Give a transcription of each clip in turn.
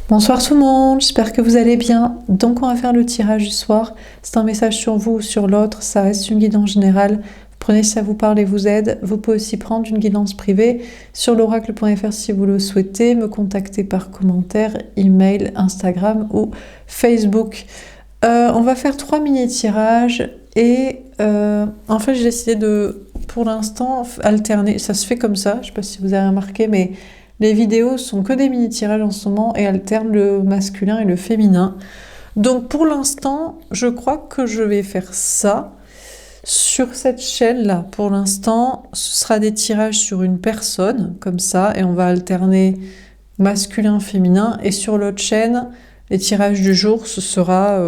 Bonsoir tout le monde, j'espère que vous allez bien. Donc on va faire le tirage du soir. C'est un message sur vous ou sur l'autre, ça reste une guidance générale. Prenez si ça vous parle et vous aide. Vous pouvez aussi prendre une guidance privée sur l'oracle.fr si vous le souhaitez. Me contacter par commentaire, email, Instagram ou Facebook. On va faire 3 mini-tirages et en fait j'ai décidé de, pour l'instant, alterner. Ça se fait comme ça, je ne sais pas si vous avez remarqué, mais les vidéos sont que des mini-tirages en ce moment et alternent le masculin et le féminin. Donc pour l'instant, je crois que je vais faire ça. Sur cette chaîne-là, pour l'instant, ce sera des tirages sur une personne, comme ça, et on va alterner masculin-féminin. Et sur l'autre chaîne, les tirages du jour, ce sera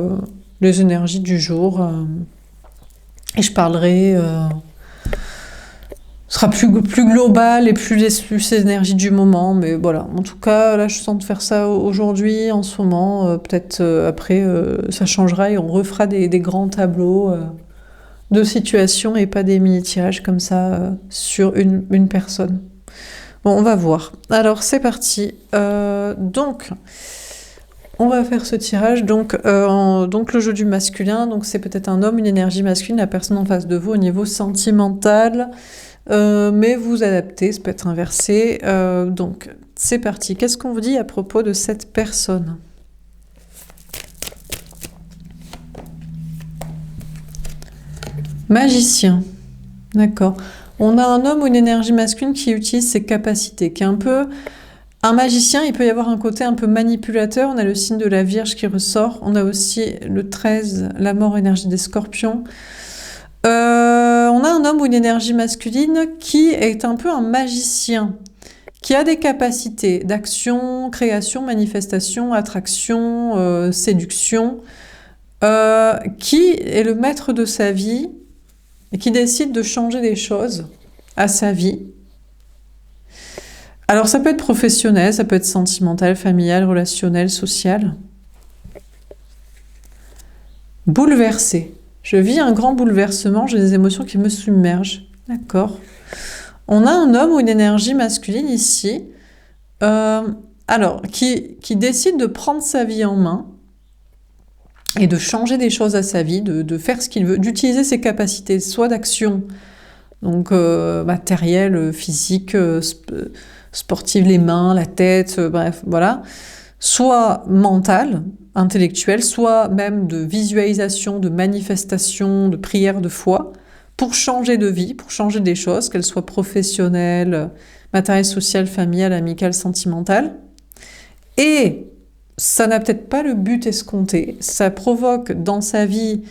les énergies du jour. Et je parlerai... ce sera plus global et plus les énergies du moment, mais voilà. En tout cas, là, je sens de faire ça aujourd'hui, en ce moment. Peut-être après, ça changera et on refera des grands tableaux de situations et pas des mini-tirages comme ça sur une personne. Bon, on va voir. Alors, c'est parti. Donc, on va faire ce tirage. Donc le jeu du masculin, donc c'est peut-être un homme, une énergie masculine, la personne en face de vous au niveau sentimental. Mais vous adaptez, ça peut être inversé. Donc, c'est parti. Qu'est-ce qu'on vous dit à propos de cette personne ? Magicien. D'accord. On a un homme ou une énergie masculine qui utilise ses capacités, qui est un peu... Un magicien, il peut y avoir un côté un peu manipulateur. On a le signe de la Vierge qui ressort. On a aussi le 13, la mort, énergie des scorpions. On a un homme ou une énergie masculine qui est un peu un magicien, qui a des capacités d'action, création, manifestation, attraction, séduction, qui est le maître de sa vie et qui décide de changer des choses à sa vie. Alors ça peut être professionnel, ça peut être sentimental, familial, relationnel, social. Bouleversé. Je vis un grand bouleversement, j'ai des émotions qui me submergent. D'accord. On a un homme ou une énergie masculine ici, qui décide de prendre sa vie en main et de changer des choses à sa vie, de faire ce qu'il veut, d'utiliser ses capacités, soit d'action, donc matérielle, physique, sportive, les mains, la tête, bref, voilà, soit mentale, intellectuelle, soit même de visualisation, de manifestation, de prière, de foi, pour changer de vie, pour changer des choses, qu'elles soient professionnelles, matérielles, sociales, familiales, amicales, sentimentales. Et ça n'a peut-être pas le but escompté, ça provoque dans sa vie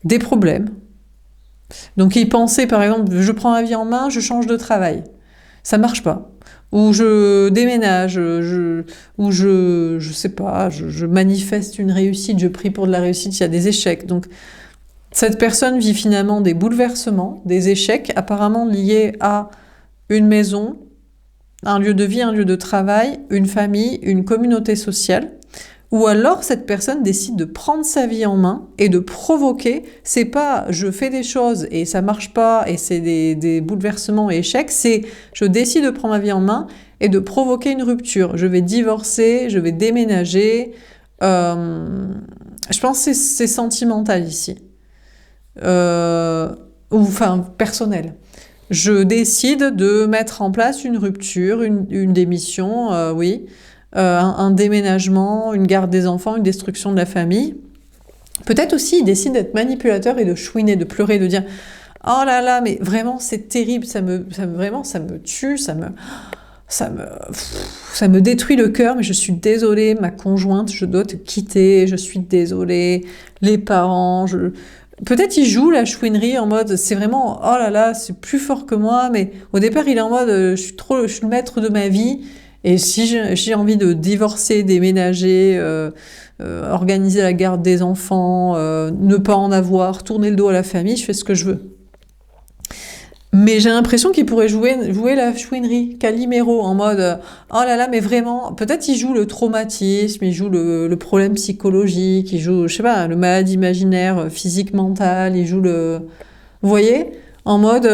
des problèmes. Donc il pensait par exemple, je prends ma vie en main, je change de travail. Ça marche pas. Ou je déménage, ou je sais pas, je manifeste une réussite, je prie pour de la réussite, il y a des échecs. Donc cette personne vit finalement des bouleversements, des échecs apparemment liés à une maison, un lieu de vie, un lieu de travail, une famille, une communauté sociale. Ou alors cette personne décide de prendre sa vie en main et de provoquer. C'est pas je fais des choses et ça marche pas et c'est des bouleversements et échecs, c'est je décide de prendre ma vie en main et de provoquer une rupture. Je vais divorcer, je vais déménager. Je pense que c'est sentimental ici. Enfin personnel. Je décide de mettre en place une rupture, une démission, oui. Un déménagement, une garde des enfants, une destruction de la famille. Peut-être aussi il décide d'être manipulateur et de chouiner, de pleurer, de dire « Oh là là, mais vraiment c'est terrible, ça me tue, ça me détruit le cœur, mais je suis désolée, ma conjointe, je dois te quitter, je suis désolée, les parents, Peut-être il joue la chouinerie en mode c'est vraiment oh là là c'est plus fort que moi, mais au départ il est en mode je suis le maître de ma vie et si j'ai envie de divorcer, déménager, organiser la garde des enfants, ne pas en avoir, tourner le dos à la famille, je fais ce que je veux. Mais j'ai l'impression qu'il pourrait jouer la chouinerie, Calimero, en mode oh là là, mais vraiment, peut-être il joue le traumatisme, il joue le problème psychologique, il joue, je sais pas, le malade imaginaire, physique, mental, il joue le. Vous voyez ? En mode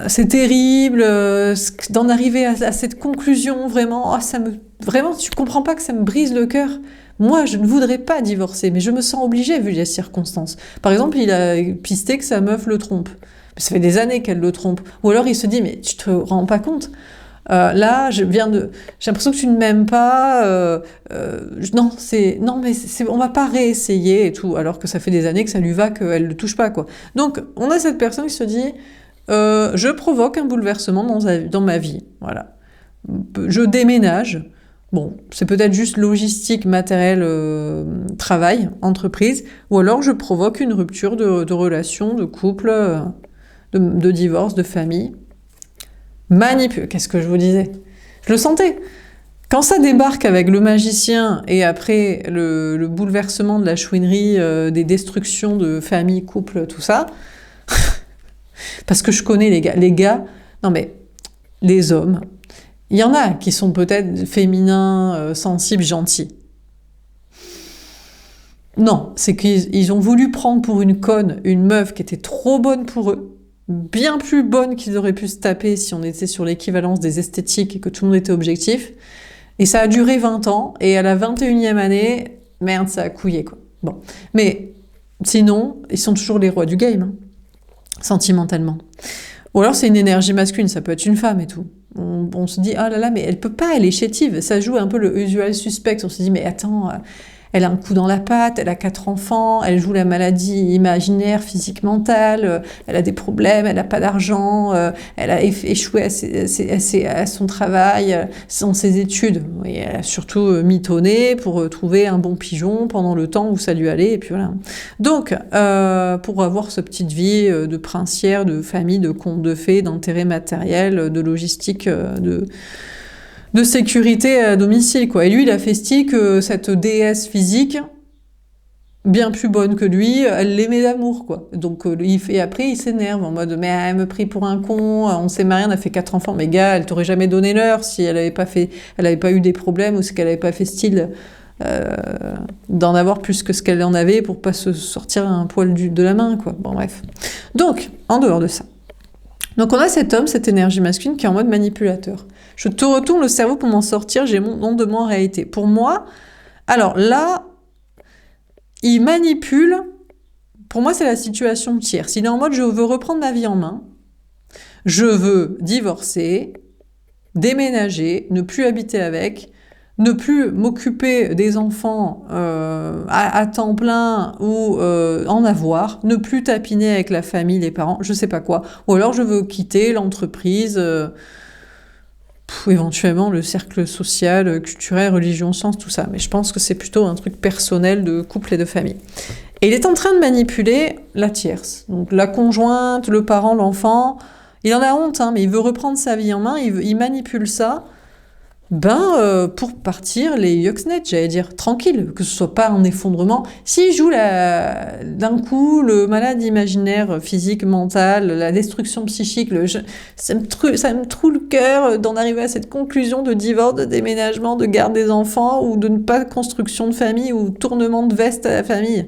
c'est terrible, d'en arriver à cette conclusion, vraiment, vraiment, tu comprends pas que ça me brise le cœur. Moi, je ne voudrais pas divorcer, mais je me sens obligée vu les circonstances. Par exemple, il a pisté que sa meuf le trompe. Ça fait des années qu'elle le trompe. Ou alors il se dit, mais tu te rends pas compte? Là, j'ai l'impression que tu ne m'aimes pas. Non, on va pas réessayer et tout. Alors que ça fait des années que ça lui va, qu'elle le touche pas, quoi. Donc, on a cette personne qui se dit, je provoque un bouleversement dans ma vie. Voilà. Je déménage. Bon, c'est peut-être juste logistique, matériel, travail, entreprise. Ou alors je provoque une rupture de relation, de couple, de divorce, de famille. Qu'est-ce que je vous disais? Je le sentais. Quand ça débarque avec le magicien et après le bouleversement de la chouinerie, des destructions de famille, couple, tout ça, parce que je connais les gars, non mais les hommes, il y en a qui sont peut-être féminins, sensibles, gentils. Non, c'est qu'ils ont voulu prendre pour une conne une meuf qui était trop bonne pour eux, bien plus bonne qu'ils auraient pu se taper si on était sur l'équivalence des esthétiques et que tout le monde était objectif. Et ça a duré 20 ans, et à la 21e année, merde, ça a couillé, quoi. Bon. Mais sinon, ils sont toujours les rois du game, hein, sentimentalement. Ou alors c'est une énergie masculine, ça peut être une femme et tout. On se dit, ah là là, mais elle peut pas, elle est chétive. Ça joue un peu le usual suspect. On se dit, mais attends, elle a un coup dans la patte, elle a 4 enfants, elle joue la maladie imaginaire, physique, mentale, elle a des problèmes, elle n'a pas d'argent, elle a échoué à son travail, dans ses études. Et elle a surtout mitonné pour trouver un bon pigeon pendant le temps où ça lui allait, et puis voilà. Donc, pour avoir cette petite vie de princière, de famille, de conte de fées, d'intérêt matériel, de logistique, de sécurité à domicile, quoi. Et lui, il a fait style que cette déesse physique, bien plus bonne que lui, elle l'aimait d'amour, quoi. Donc, après, il s'énerve en mode, mais elle me prie pour un con, on s'est mariés, on a fait 4 enfants, mais gars, elle t'aurait jamais donné l'heure si elle avait pas eu des problèmes ou si elle avait pas fait style d'en avoir plus que ce qu'elle en avait pour pas se sortir un poil de la main, quoi. Bon, bref. Donc, en dehors de ça. Donc on a cet homme, cette énergie masculine qui est en mode manipulateur. Je te retourne le cerveau pour m'en sortir, j'ai mon nom de moi en réalité. Pour moi, alors là, il manipule, pour moi c'est la situation tierce. Il est en mode je veux reprendre ma vie en main, je veux divorcer, déménager, ne plus habiter avec, ne plus m'occuper des enfants à temps plein ou en avoir, ne plus tapiner avec la famille, les parents, je sais pas quoi. Ou alors je veux quitter l'entreprise, éventuellement le cercle social, culturel, religion, science, tout ça. Mais je pense que c'est plutôt un truc personnel de couple et de famille. Et il est en train de manipuler la tierce. Donc la conjointe, le parent, l'enfant. Il en a honte, hein, mais il veut reprendre sa vie en main, il manipule ça. Pour partir, les Yuxnet, j'allais dire, tranquille, que ce soit pas un effondrement. S'il joue d'un coup le malade imaginaire, physique, mental, la destruction psychique, ça me troue le cœur d'en arriver à cette conclusion de divorce, de déménagement, de garde des enfants, ou de ne pas construction de famille, ou tournement de veste à la famille.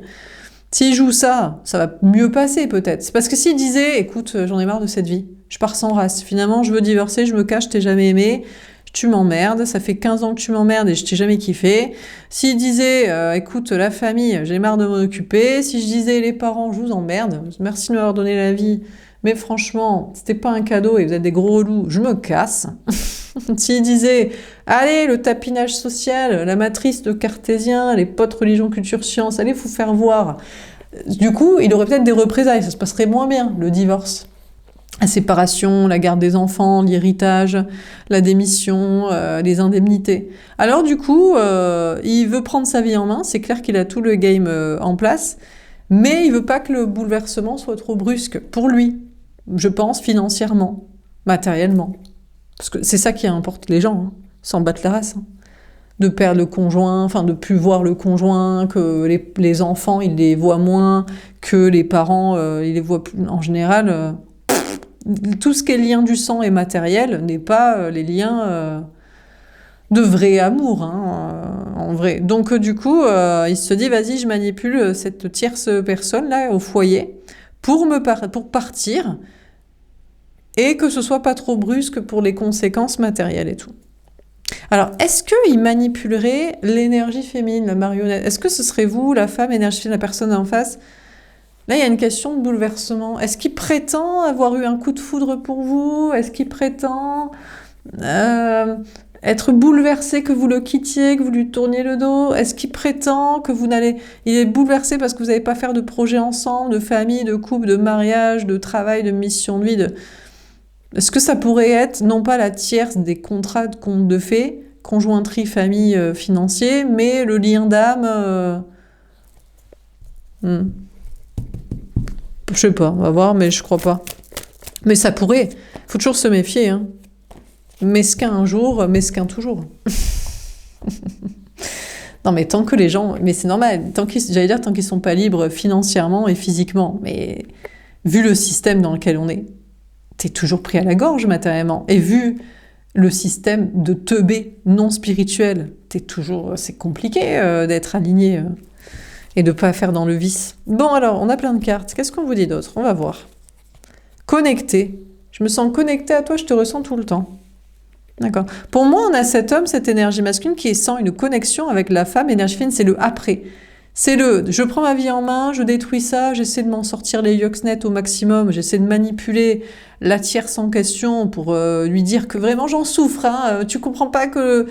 S'il joue ça, ça va mieux passer peut-être. C'est parce que s'il disait, écoute, j'en ai marre de cette vie, je pars sans race, finalement je veux divorcer, je me cache, je t'ai jamais aimé, tu m'emmerdes, ça fait 15 ans que tu m'emmerdes et je t'ai jamais kiffé. S'il disait, écoute, la famille, j'ai marre de m'en occuper. Si je disais, les parents, je vous emmerde, merci de m'avoir donné la vie, mais franchement, c'était pas un cadeau et vous êtes des gros relous, je me casse. S'il disait, allez, le tapinage social, la matrice de cartésien, les potes religion, culture, science, allez vous faire voir. Du coup, il aurait peut-être des représailles, ça se passerait moins bien, le divorce. La séparation, la garde des enfants, l'héritage, la démission, les indemnités. Alors du coup, il veut prendre sa vie en main, c'est clair qu'il a tout le game en place, mais il veut pas que le bouleversement soit trop brusque, pour lui, je pense, financièrement, matériellement. Parce que c'est ça qui importe les gens, hein, s'en battre la race. Hein. De perdre le conjoint, enfin de plus voir le conjoint, que les enfants, ils les voient moins, que les parents, ils les voient plus, en général... tout ce qui est lien du sang et matériel n'est pas les liens de vrai amour, hein, en vrai. Donc du coup, il se dit, vas-y, je manipule cette tierce personne là au foyer pour partir et que ce soit pas trop brusque pour les conséquences matérielles et tout. Alors, est-ce qu'il manipulerait l'énergie féminine, la marionnette? Est-ce que ce serait vous, la femme, énergie féminine, la personne en face? Là, il y a une question de bouleversement. Est-ce qu'il prétend avoir eu un coup de foudre pour vous? Est-ce qu'il prétend être bouleversé que vous le quittiez, que vous lui tourniez le dos? Est-ce qu'il prétend que vous n'allez... Il est bouleversé parce que vous n'allez pas faire de projet ensemble, de famille, de couple, de mariage, de travail, de mission de vie, Est-ce que ça pourrait être, non pas la tierce des contrats de conte de fées, conjointerie, famille, financier, mais le lien d'âme Je sais pas, on va voir, mais je crois pas. Mais ça pourrait. Faut toujours se méfier. Hein. Mesquin un jour, mesquin toujours. Non, mais tant que les gens... Mais c'est normal, j'allais dire tant qu'ils sont pas libres financièrement et physiquement. Mais vu le système dans lequel on est, t'es toujours pris à la gorge matériellement. Et vu le système de teubé non spirituel, c'est compliqué d'être aligné et de pas faire dans le vice. Bon alors, on a plein de cartes. Qu'est-ce qu'on vous dit d'autre? On va voir. Connecté. Je me sens connectée à toi, je te ressens tout le temps. D'accord. Pour moi, on a cet homme, cette énergie masculine qui sent une connexion avec la femme, énergie féminine, c'est le après. C'est je prends ma vie en main, je détruis ça, j'essaie de m'en sortir les yoxnets au maximum, j'essaie de manipuler la tierce en question pour lui dire que vraiment j'en souffre, hein, tu comprends pas que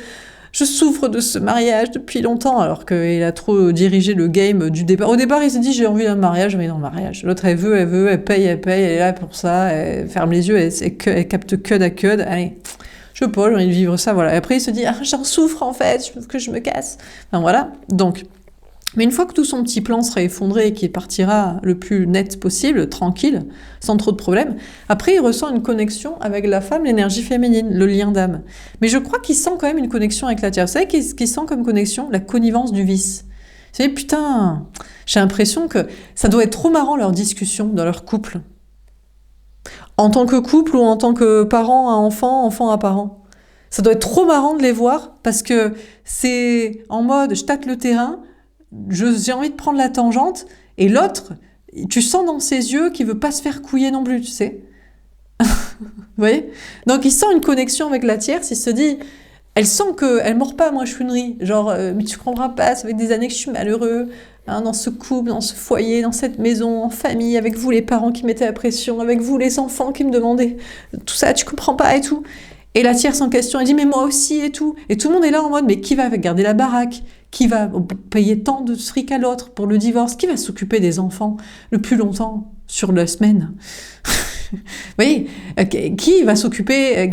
je souffre de ce mariage depuis longtemps, alors qu'il a trop dirigé le game du départ. Au départ, il s'est dit j'ai envie d'un mariage, mais dans le mariage. L'autre, elle veut, elle paye, elle est là pour ça, elle ferme les yeux, elle capte code à code, allez... Je sais pas, j'ai envie de vivre ça, voilà. Et après, il se dit, ah, j'en souffre en fait, je veux que je me casse. Enfin voilà, donc. Mais une fois que tout son petit plan sera effondré et qu'il partira le plus net possible, tranquille, sans trop de problèmes, après, il ressent une connexion avec la femme, l'énergie féminine, le lien d'âme. Mais je crois qu'il sent quand même une connexion avec la terre. Vous savez qu'il sent comme connexion la connivence du vice. Vous savez, putain, j'ai l'impression que ça doit être trop marrant leur discussion dans leur couple. En tant que couple ou en tant que parent à enfant, enfant à parent. Ça doit être trop marrant de les voir parce que c'est en mode je tâte le terrain, j'ai envie de prendre la tangente et l'autre, tu sens dans ses yeux qu'il veut pas se faire couiller non plus, tu sais. Vous voyez? Donc il sent une connexion avec la tierce, il se dit, elle sent qu'elle mord pas à moi chouinerie, genre mais tu comprends pas, ça fait des années que je suis malheureux. Hein, dans ce couple, dans ce foyer, dans cette maison, en famille, avec vous les parents qui mettaient la pression, avec vous les enfants qui me demandaient tout ça, tu comprends pas et tout. Et la tierce en question, elle dit mais moi aussi et tout. Et tout le monde est là en mode mais qui va garder la baraque? Qui va payer tant de fric à l'autre pour le divorce? Qui va s'occuper des enfants le plus longtemps sur la semaine? Vous voyez, qui va s'occuper?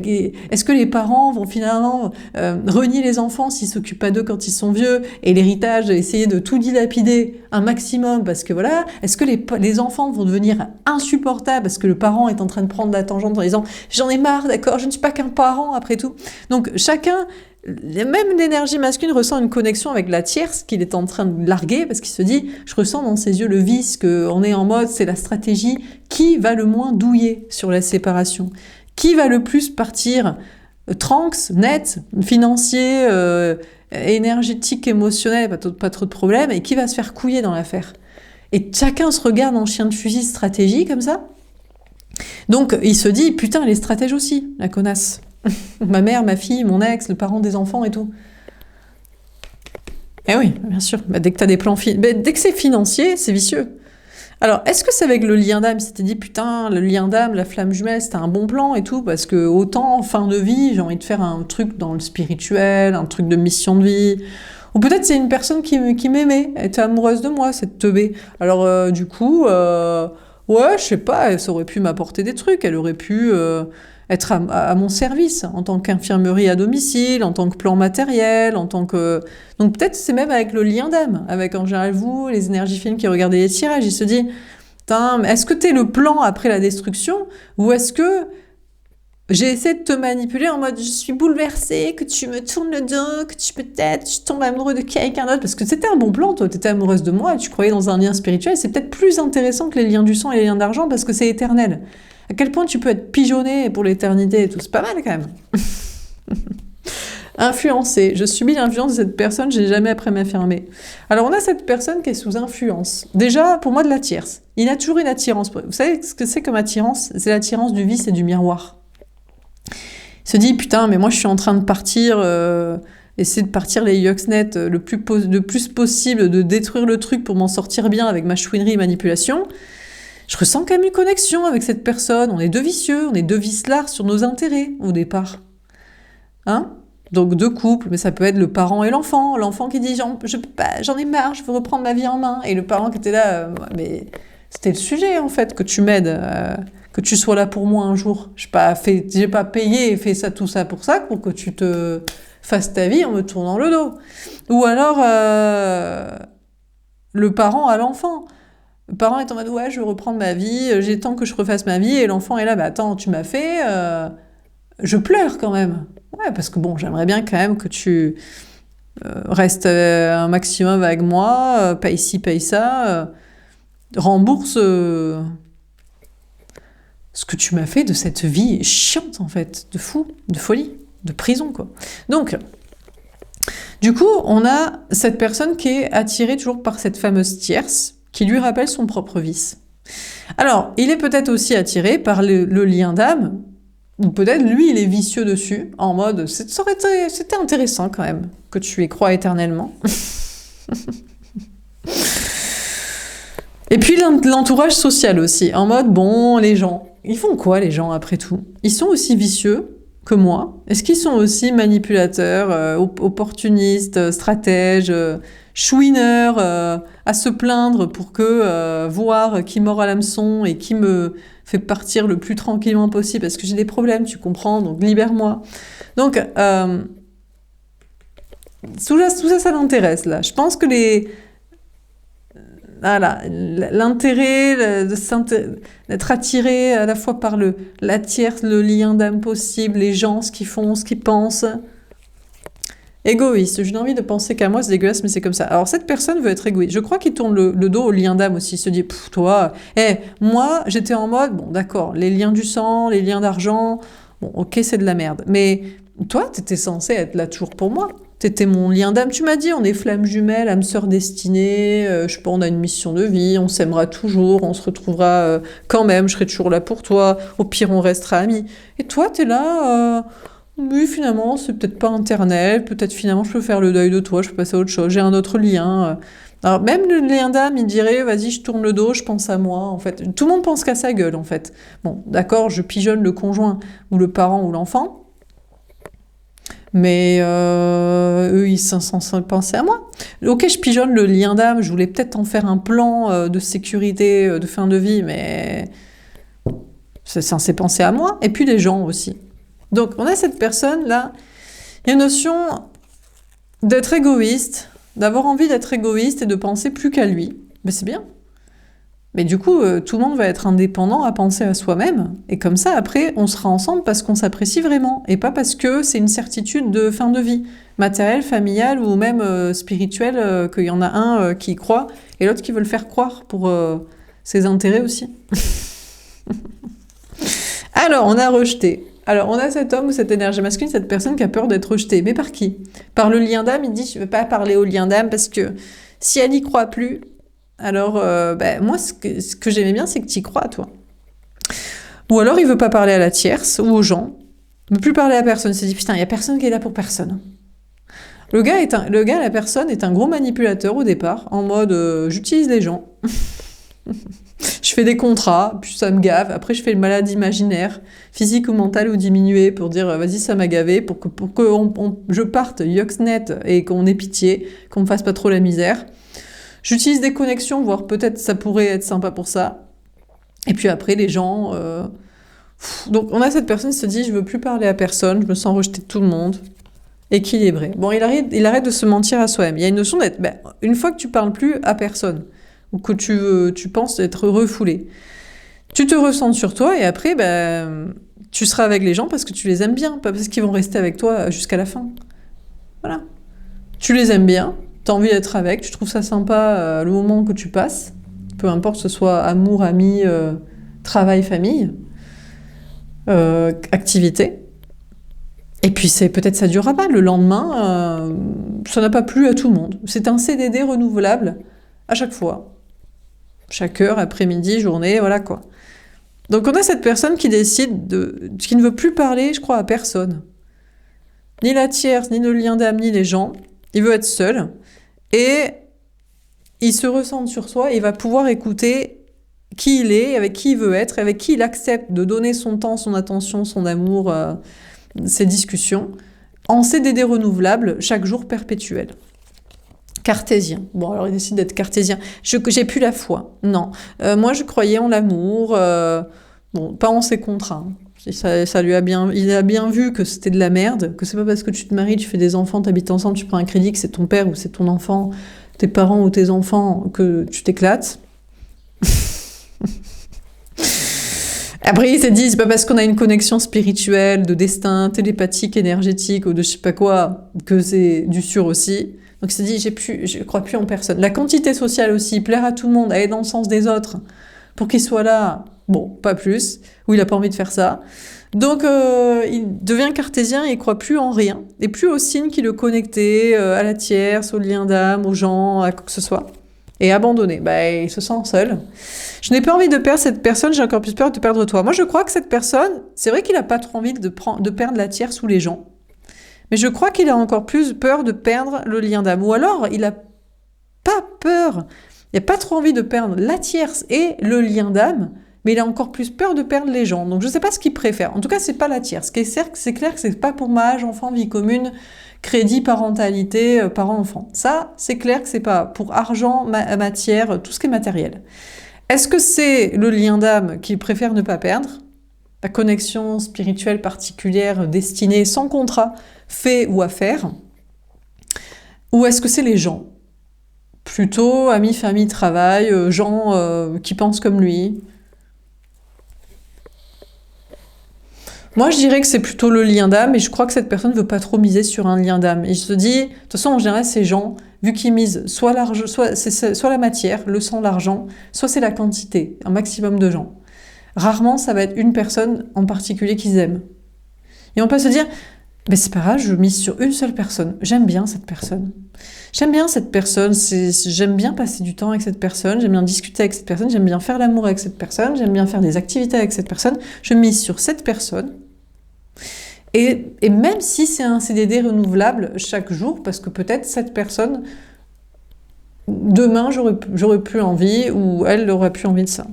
Est-ce que les parents vont finalement renier les enfants s'ils s'occupent pas d'eux quand ils sont vieux et l'héritage, essayer de tout dilapider un maximum parce que voilà? Est-ce que les enfants vont devenir insupportables parce que le parent est en train de prendre la tangente en disant j'en ai marre, d'accord, je ne suis pas qu'un parent après tout. Donc chacun, même l'énergie masculine ressent une connexion avec la tierce qu'il est en train de larguer parce qu'il se dit, je ressens dans ses yeux le vice, qu'on est en mode, c'est la stratégie, qui va le moins douiller sur la séparation? Qui va le plus partir tranks, net, financier, énergétique, émotionnel, pas trop de problèmes, et qui va se faire couiller dans l'affaire? Et chacun se regarde en chien de fusil stratégie comme ça. Donc il se dit, putain, elle est stratège aussi, la connasse. Ma mère, ma fille, mon ex, le parent des enfants et tout. Eh oui, bien sûr. Bah, dès que t'as des plans dès que c'est financier, c'est vicieux. Alors, est-ce que c'est avec le lien d'âme? C'était dit, putain, le lien d'âme, la flamme jumelle, c'était un bon plan et tout, parce que autant, en fin de vie, j'ai envie de faire un truc dans le spirituel, un truc de mission de vie. Ou peut-être c'est une personne qui m'aimait, elle était amoureuse de moi, cette teubée. Alors, du coup, ouais, je sais pas, ça aurait pu m'apporter des trucs, elle aurait pu... être à mon service, en tant qu'infirmerie à domicile, en tant que plan matériel, en tant que... Donc peut-être c'est même avec le lien d'âme, avec en général vous, les énergies fines qui regardez les tirages, il se dit, est-ce que t'es le plan après la destruction, ou est-ce que j'ai essayé de te manipuler en mode je suis bouleversée, que tu me tournes le dos, que tu tombes amoureux de quelqu'un d'autre, parce que c'était un bon plan, toi, t'étais amoureuse de moi, tu croyais dans un lien spirituel, c'est peut-être plus intéressant que les liens du sang et les liens d'argent, parce que c'est éternel. À quel point tu peux être pigeonné pour l'éternité et tout, c'est pas mal quand même. Influencé. Je subis l'influence de cette personne, je n'ai jamais appris à m'affirmer. Alors, on a cette personne qui est sous influence. Déjà, pour moi, de la tierce. Il a toujours une attirance. Vous savez ce que c'est comme attirance? C'est l'attirance du vice et du miroir. Il se dit, putain, mais moi, je suis en train de partir, essayer de partir les Yuxnet le plus possible, de détruire le truc pour m'en sortir bien avec ma chouinerie et manipulation. Je ressens quand même une connexion avec cette personne. On est deux vicieux, on est deux vicelards sur nos intérêts, au départ. Hein? Donc deux couples, mais ça peut être le parent et l'enfant. L'enfant qui dit j'en ai marre, je veux reprendre ma vie en main. Et le parent qui était là, mais c'était le sujet en fait, que tu m'aides, que tu sois là pour moi un jour. J'ai pas payé et fait ça, tout ça pour que tu te fasses ta vie en me tournant le dos. Ou alors le parent à l'enfant. Le parent est en mode ouais, je veux reprendre ma vie, j'ai tant que je refasse ma vie, et l'enfant est là, bah attends, tu m'as fait, je pleure quand même. Ouais, parce que bon, j'aimerais bien quand même que tu restes un maximum avec moi, paye ci, paye ça, rembourse ce que tu m'as fait de cette vie chiante en fait, de fou, de folie, de prison quoi. Donc, du coup, on a cette personne qui est attirée toujours par cette fameuse tierce, qui lui rappelle son propre vice. Alors, il est peut-être aussi attiré par le lien d'âme, ou peut-être lui, il est vicieux dessus, en mode c'était intéressant quand même que tu y crois éternellement. Et puis l'entourage social aussi, en mode bon, les gens, ils font quoi les gens après tout? Ils sont aussi vicieux que moi? Est-ce qu'ils sont aussi manipulateurs, opportunistes, stratèges, chouineurs, à se plaindre pour que voir qui mord à l'hameçon et qui me fait partir le plus tranquillement possible parce que j'ai des problèmes, tu comprends, donc libère-moi. Donc, tout ça, ça l'intéresse, là. Je pense que voilà, l'intérêt d'être attiré à la fois par la tierce, le lien d'âme possible, les gens, ce qu'ils font, ce qu'ils pensent. Égoïste, j'ai envie de penser qu'à moi, c'est dégueulasse, mais c'est comme ça. Alors, cette personne veut être égoïste. Je crois qu'il tourne le dos au lien d'âme aussi. Il se dit, toi, moi, j'étais en mode, bon, d'accord, les liens du sang, les liens d'argent, bon, ok, c'est de la merde. Mais toi, t'étais censé être là toujours pour moi. T'étais mon lien d'âme. Tu m'as dit, on est flammes jumelles, âme sœur destinée, je sais pas, on a une mission de vie, on s'aimera toujours, on se retrouvera quand même, je serai toujours là pour toi. Au pire, on restera amis. Et toi, t'es là... Oui, finalement, c'est peut-être pas interne, peut-être finalement je peux faire le deuil de toi, je peux passer à autre chose, j'ai un autre lien. Alors même le lien d'âme, il dirait, vas-y, je tourne le dos, je pense à moi, en fait. Tout le monde pense qu'à sa gueule, en fait. Bon, d'accord, je pigeonne le conjoint, ou le parent, ou l'enfant, mais eux, ils sont censés penser à moi. Ok, je pigeonne le lien d'âme, je voulais peut-être en faire un plan de sécurité, de fin de vie, mais c'est censé penser à moi, et puis les gens aussi. Donc, on a cette personne-là, il y a une notion d'être égoïste, d'avoir envie d'être égoïste et de penser plus qu'à lui. Mais c'est bien. Mais du coup, tout le monde va être indépendant à penser à soi-même. Et comme ça, après, on sera ensemble parce qu'on s'apprécie vraiment. Et pas parce que c'est une certitude de fin de vie, matérielle, familiale ou même spirituelle, qu'il y en a un qui y croit et l'autre qui veut le faire croire pour ses intérêts aussi. Alors, on a rejeté. Alors, on a cet homme ou cette énergie masculine, cette personne qui a peur d'être rejetée. Mais par qui? Par le lien d'âme. Il dit, je ne veux pas parler au lien d'âme parce que si elle n'y croit plus, alors moi, ce que j'aimais bien, c'est que tu y crois, toi. Ou alors, il veut pas parler à la tierce ou aux gens. Il veut plus parler à personne. Il s'est dit, putain, il n'y a personne qui est là pour personne. La personne est un gros manipulateur au départ, en mode, j'utilise les gens. Je fais des contrats, puis ça me gave. Après, je fais le malade imaginaire, physique ou mental ou diminué, pour dire vas-y, ça m'a gavé, pour que je parte Yuxnet et qu'on ait pitié, qu'on me fasse pas trop la misère. J'utilise des connexions, voire peut-être ça pourrait être sympa pour ça. Et puis après, les gens... Donc, on a cette personne qui se dit je veux plus parler à personne, je me sens rejeté de tout le monde. Équilibré. Bon, il arrête de se mentir à soi-même. Il y a une notion d'être... une fois que tu parles plus à personne, ou que tu penses être refoulé. Tu te ressens sur toi et après, tu seras avec les gens parce que tu les aimes bien, pas parce qu'ils vont rester avec toi jusqu'à la fin. Voilà. Tu les aimes bien, tu as envie d'être avec, tu trouves ça sympa le moment que tu passes, peu importe que ce soit amour, amis, travail, famille, activité. Et puis peut-être ça durera pas. Le lendemain, ça n'a pas plu à tout le monde. C'est un CDD renouvelable à chaque fois. Chaque heure, après-midi, journée, voilà quoi. Donc on a cette personne qui décide qui ne veut plus parler, je crois, à personne. Ni la tierce, ni le lien d'âme, ni les gens. Il veut être seul. Et il se ressent sur soi et il va pouvoir écouter qui il est, avec qui il veut être, avec qui il accepte de donner son temps, son attention, son amour, ses discussions, en CDD renouvelable, chaque jour perpétuel. Cartésien. Bon, alors il décide d'être cartésien. J'ai plus la foi. Non. Moi, je croyais en l'amour. Bon, pas en ses contrats. Ça lui a bien, il a bien vu que c'était de la merde, que c'est pas parce que tu te maries, tu fais des enfants, t'habites ensemble, tu prends un crédit, que c'est ton père ou c'est ton enfant, tes parents ou tes enfants, que tu t'éclates. Après, il s'est dit, c'est pas parce qu'on a une connexion spirituelle, de destin, télépathique, énergétique, ou de je sais pas quoi, que c'est du sûr aussi. Donc il s'est dit, je crois plus en personne. La quantité sociale aussi, plaire à tout le monde, aller dans le sens des autres, pour qu'il soit là, bon, pas plus, ou il a pas envie de faire ça. Donc il devient cartésien et il croit plus en rien, et plus aux signes qui le connectaient, à la tierce, au lien d'âme, aux gens, à quoi que ce soit. Et abandonné, il se sent seul. Je n'ai pas envie de perdre cette personne, j'ai encore plus peur de perdre toi. Moi, je crois que cette personne, c'est vrai qu'il a pas trop envie de perdre la tierce ou les gens, mais je crois qu'il a encore plus peur de perdre le lien d'âme. Ou alors, il a pas peur, il a pas trop envie de perdre la tierce et le lien d'âme, mais il a encore plus peur de perdre les gens. Donc, je sais pas ce qu'il préfère. En tout cas, c'est pas la tierce. C'est clair que c'est pas pour mariage, enfant, vie commune, crédit, parentalité, parent-enfant. Ça, c'est clair que c'est pas pour argent, matière, tout ce qui est matériel. Est-ce que c'est le lien d'âme qu'il préfère ne pas perdre? La connexion spirituelle particulière, destinée, sans contrat, fait ou à faire? Ou est-ce que c'est les gens? Plutôt amis, famille, travail, gens qui pensent comme lui? Moi, je dirais que c'est plutôt le lien d'âme, et je crois que cette personne ne veut pas trop miser sur un lien d'âme. Et je se dis, de toute façon, en général, ces gens, vu qu'ils misent soit la matière, le sang, l'argent, soit c'est la quantité, un maximum de gens. Rarement, ça va être une personne en particulier qu'ils aiment. Et on peut se dire, mais c'est pas grave, je mise sur une seule personne. J'aime bien cette personne. J'aime bien cette personne, j'aime bien passer du temps avec cette personne, j'aime bien discuter avec cette personne, j'aime bien faire l'amour avec cette personne, j'aime bien faire des activités avec cette personne. Je mise sur cette personne. Et même si c'est un CDD renouvelable chaque jour, parce que peut-être cette personne, demain, j'aurais plus envie, ou elle aurait plus envie de ça.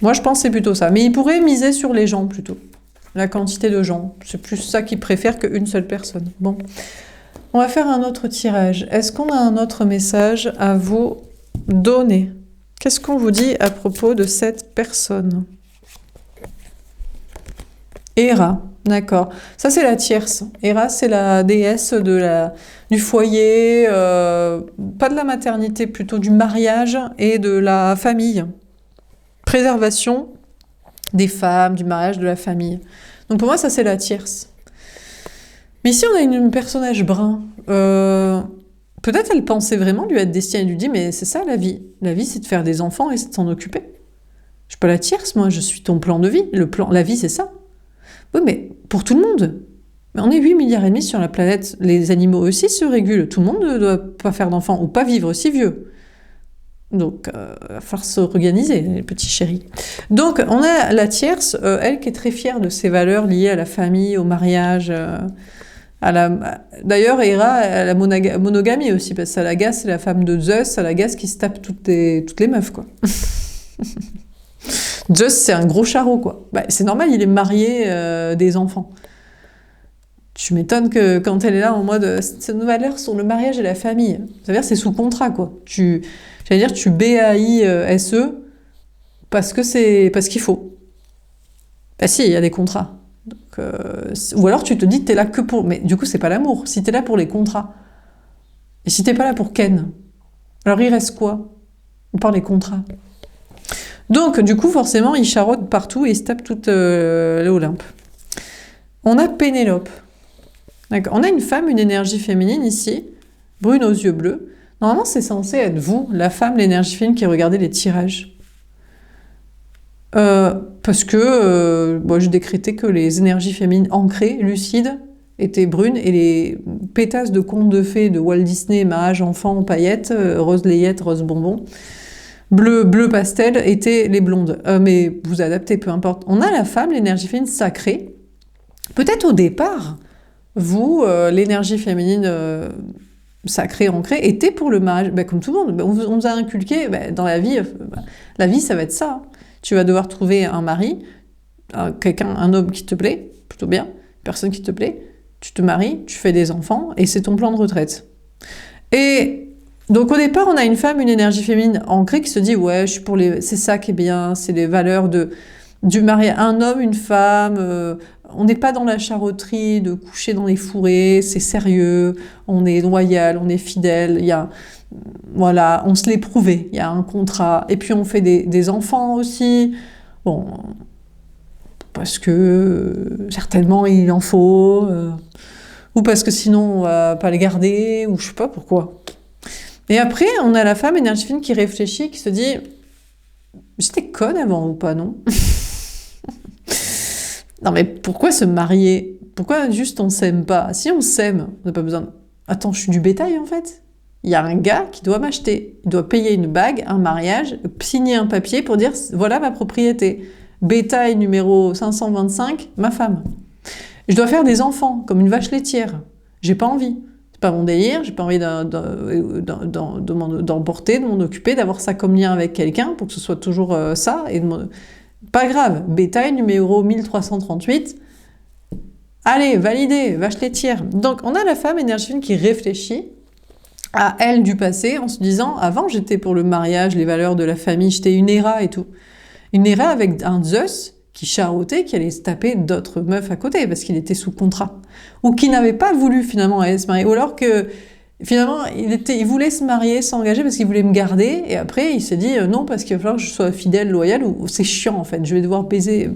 Moi, je pense que c'est plutôt ça. Mais il pourrait miser sur les gens, plutôt. La quantité de gens. C'est plus ça qu'il préfère qu'une seule personne. Bon. On va faire un autre tirage. Est-ce qu'on a un autre message à vous donner? Qu'est-ce qu'on vous dit à propos de cette personne? Héra, d'accord. Ça, c'est la tierce. Héra, c'est la déesse du foyer, pas de la maternité, plutôt du mariage et de la famille. Préservation des femmes, du mariage, de la famille. Donc pour moi, ça, c'est la tierce. Mais ici, on a une personnage brun. Peut-être elle pensait vraiment lui être destinée. Elle lui dit, mais c'est ça la vie. La vie, c'est de faire des enfants et c'est de s'en occuper. Je suis pas la tierce, moi, je suis ton plan de vie. La vie, c'est ça. Oui, mais pour tout le monde. Mais on est 8,5 milliards sur la planète. Les animaux aussi se régulent. Tout le monde ne doit pas faire d'enfants ou pas vivre si vieux. Donc, il va falloir s'organiser, les petits chéris. Donc, on a la tierce, elle qui est très fière de ses valeurs liées à la famille, au mariage, D'ailleurs, Héra a la monogamie aussi, parce que Salagas, c'est la femme de Zeus, Salagas qui se tape toutes les meufs, quoi. Zeus, c'est un gros charreau, quoi. C'est normal, il est marié des enfants. Tu m'étonnes que quand elle est là en mode ces valeurs sont le mariage et la famille. C'est-à-dire c'est sous contrat, quoi. Tu BAISE parce qu'il faut. Si, il y a des contrats. Donc, ou alors tu te dis t'es là que pour... Mais du coup, c'est pas l'amour. Si t'es là pour les contrats. Et si t'es pas là pour Ken, alors il reste quoi? On parle des contrats. Donc, du coup, forcément, il charaude partout et il se tape toute l'Olympe. On a Pénélope. On a une femme, une énergie féminine ici, brune aux yeux bleus. Normalement, c'est censé être vous, la femme, l'énergie féminine qui regardez les tirages. parce que moi, je décrétais que les énergies féminines ancrées, lucides, étaient brunes, et les pétasses de contes de fées de Walt Disney, mage, enfant, paillettes, rose layette, rose bonbon, bleu pastel, étaient les blondes. Mais vous adaptez, peu importe. On a la femme, l'énergie féminine sacrée. Peut-être au départ, vous, l'énergie féminine sacrée, ancrée, était pour le mariage. Comme tout le monde, on vous a inculqué, dans la vie, ça va être ça. Tu vas devoir trouver un mari, un homme qui te plaît, plutôt bien, une personne qui te plaît, tu te maries, tu fais des enfants, et c'est ton plan de retraite. Et donc au départ, on a une femme, une énergie féminine ancrée qui se dit, ouais, je suis pour c'est ça qui est bien, c'est les valeurs du mariage. Un homme, une femme, on n'est pas dans la charreterie de coucher dans les fourrés, c'est sérieux, on est loyal, on est fidèle, voilà, on se l'est prouvé, il y a un contrat, et puis on fait des enfants aussi, bon, parce que certainement il en faut, ou parce que sinon on va pas les garder, ou je sais pas pourquoi. Et après, on a la femme énergie féminine qui réfléchit, qui se dit « J'étais conne avant ou pas, non ?» Non mais pourquoi se marier? Pourquoi juste on s'aime pas? Si on s'aime, on n'a pas besoin de... Attends, je suis du bétail en fait? Il y a un gars qui doit m'acheter. Il doit payer une bague, un mariage, signer un papier pour dire « Voilà ma propriété. Bétail numéro 525, ma femme. » Je dois faire des enfants, comme une vache laitière. J'ai pas envie. C'est pas mon délire, j'ai pas envie d'emporter, de m'en occuper, d'avoir ça comme lien avec quelqu'un pour que ce soit toujours ça. Pas grave, bétail numéro 1338. Allez, validé, vache laitière. Donc on a la femme énergie féminine qui réfléchit à elle du passé en se disant, avant j'étais pour le mariage, les valeurs de la famille, j'étais une Héra et tout. Une Héra avec un Zeus qui charottait, qui allait se taper d'autres meufs à côté parce qu'il était sous contrat. Ou qui n'avait pas voulu finalement aller se marier. Ou alors que finalement il voulait se marier, s'engager parce qu'il voulait me garder, et après il s'est dit non parce qu'il va falloir que je sois fidèle, loyal, ou c'est chiant en fait, je vais devoir baiser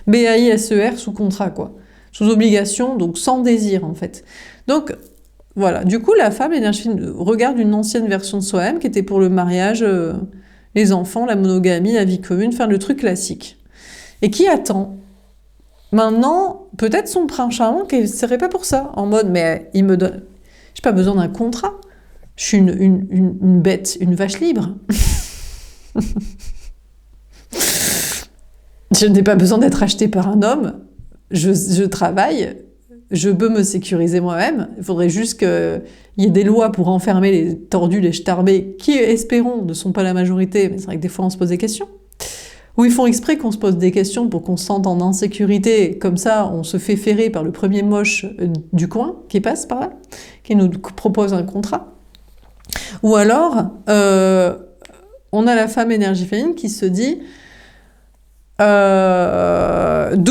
BAISER sous contrat quoi. Sous obligation, donc sans désir en fait. Donc voilà, du coup la femme énergie regarde une ancienne version de soi-même qui était pour le mariage, les enfants, la monogamie, la vie commune, faire le truc classique. Et qui attend maintenant peut-être son prince charmant qui ne serait pas pour ça, en mode mais il me donne... J'ai pas besoin d'un contrat, je suis une bête, une vache libre. Je n'ai pas besoin d'être achetée par un homme, je travaille, je peux me sécuriser moi-même, il faudrait juste qu'il y ait des lois pour enfermer les tordus, les starbés, qui, espérons, ne sont pas la majorité, mais c'est vrai que des fois on se pose des questions. Ou ils font exprès qu'on se pose des questions pour qu'on se sente en insécurité, comme ça on se fait ferrer par le premier moche du coin qui passe par là, qui nous propose un contrat. Ou alors, on a la femme énergie féminine qui se dit d'où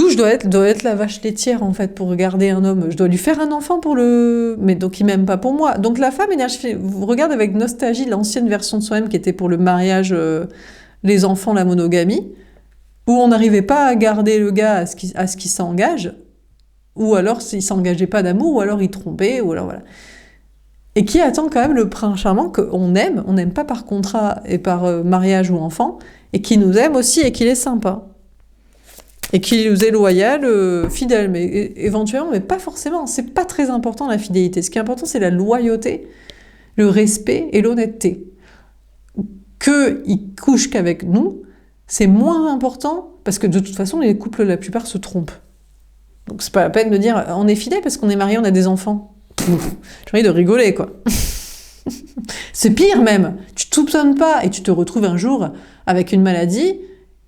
je dois être la vache laitière en fait pour regarder un homme, je dois lui faire un enfant pour le... Mais donc il m'aime pas pour moi. Donc la femme énergie féminine, vous regardez avec nostalgie l'ancienne version de soi-même qui était pour le mariage... les enfants, la monogamie, où on n'arrivait pas à garder le gars à ce qu'il s'engage, ou alors s'il s'engageait pas d'amour, ou alors il trompait, ou alors voilà. Et qui attend quand même le prince charmant qu'on aime, on n'aime pas par contrat et par mariage ou enfant, et qui nous aime aussi et qu'il est sympa. Et qui nous est loyal, fidèle, mais éventuellement, mais pas forcément. C'est pas très important la fidélité. Ce qui est important, c'est la loyauté, le respect et l'honnêteté. Qu'il couche qu'avec nous, c'est moins important, parce que de toute façon, les couples, la plupart, se trompent. Donc c'est pas la peine de dire, on est fidèle parce qu'on est marié, on a des enfants. J'ai envie de rigoler, quoi. C'est pire même, tu te soupçonnes pas, et tu te retrouves un jour avec une maladie,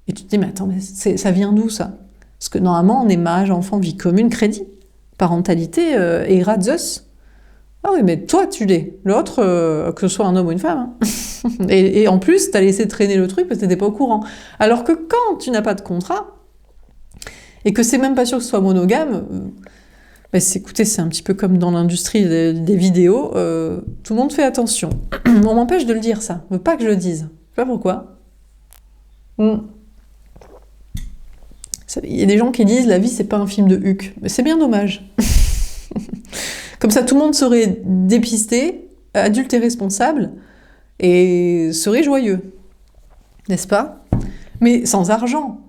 et tu te dis, mais attends, mais ça vient d'où, ça? Parce que normalement, on est mariage, enfant, vie commune, crédit. Parentalité, Héra, Zeus. Ah oui, mais toi, tu l'es. L'autre, que ce soit un homme ou une femme. Hein. Et en plus, t'as laissé traîner le truc parce que t'étais pas au courant. Alors que quand tu n'as pas de contrat, et que c'est même pas sûr que ce soit monogame, écoutez, c'est un petit peu comme dans l'industrie des vidéos, tout le monde fait attention. On m'empêche de le dire, ça. On veut pas que je le dise. Je sais pas pourquoi. Il y a des gens qui disent, la vie, c'est pas un film de Huck. Mais c'est bien dommage. Comme ça, tout le monde serait dépisté, adulte et responsable, et serait joyeux. N'est-ce pas? Mais sans argent.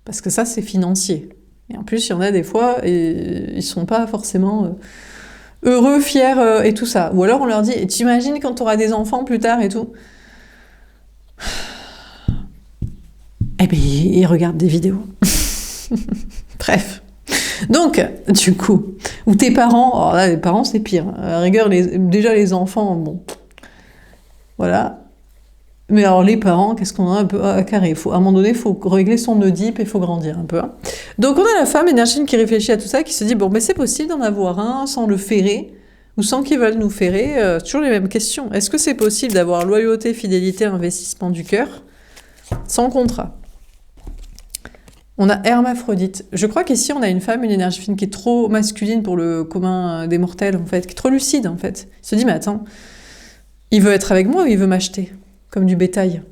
Parce que ça, c'est financier. Et en plus, il y en a des fois, et ils sont pas forcément heureux, fiers et tout ça. Ou alors on leur dit, et t'imagines quand tu auras des enfants plus tard et tout. Eh bien, ils regardent des vidéos. Bref. Donc, du coup, ou tes parents, alors là, les parents, c'est pire. À la rigueur, déjà les enfants, bon, voilà. Mais alors les parents, qu'est-ce qu'on a un peu à carré? À un moment donné, il faut régler son Oedipe et il faut grandir un peu. Hein. Donc on a la femme énergétique qui réfléchit à tout ça, qui se dit, bon, mais c'est possible d'en avoir un sans le ferrer, ou sans qu'ils veulent nous ferrer. Toujours les mêmes questions. Est-ce que c'est possible d'avoir loyauté, fidélité, investissement du cœur, sans contrat? On a Hermaphrodite. Je crois qu'ici, on a une femme, une énergie fine qui est trop masculine pour le commun des mortels, en fait, qui est trop lucide, en fait. Il se dit, mais attends, il veut être avec moi ou il veut m'acheter comme du bétail,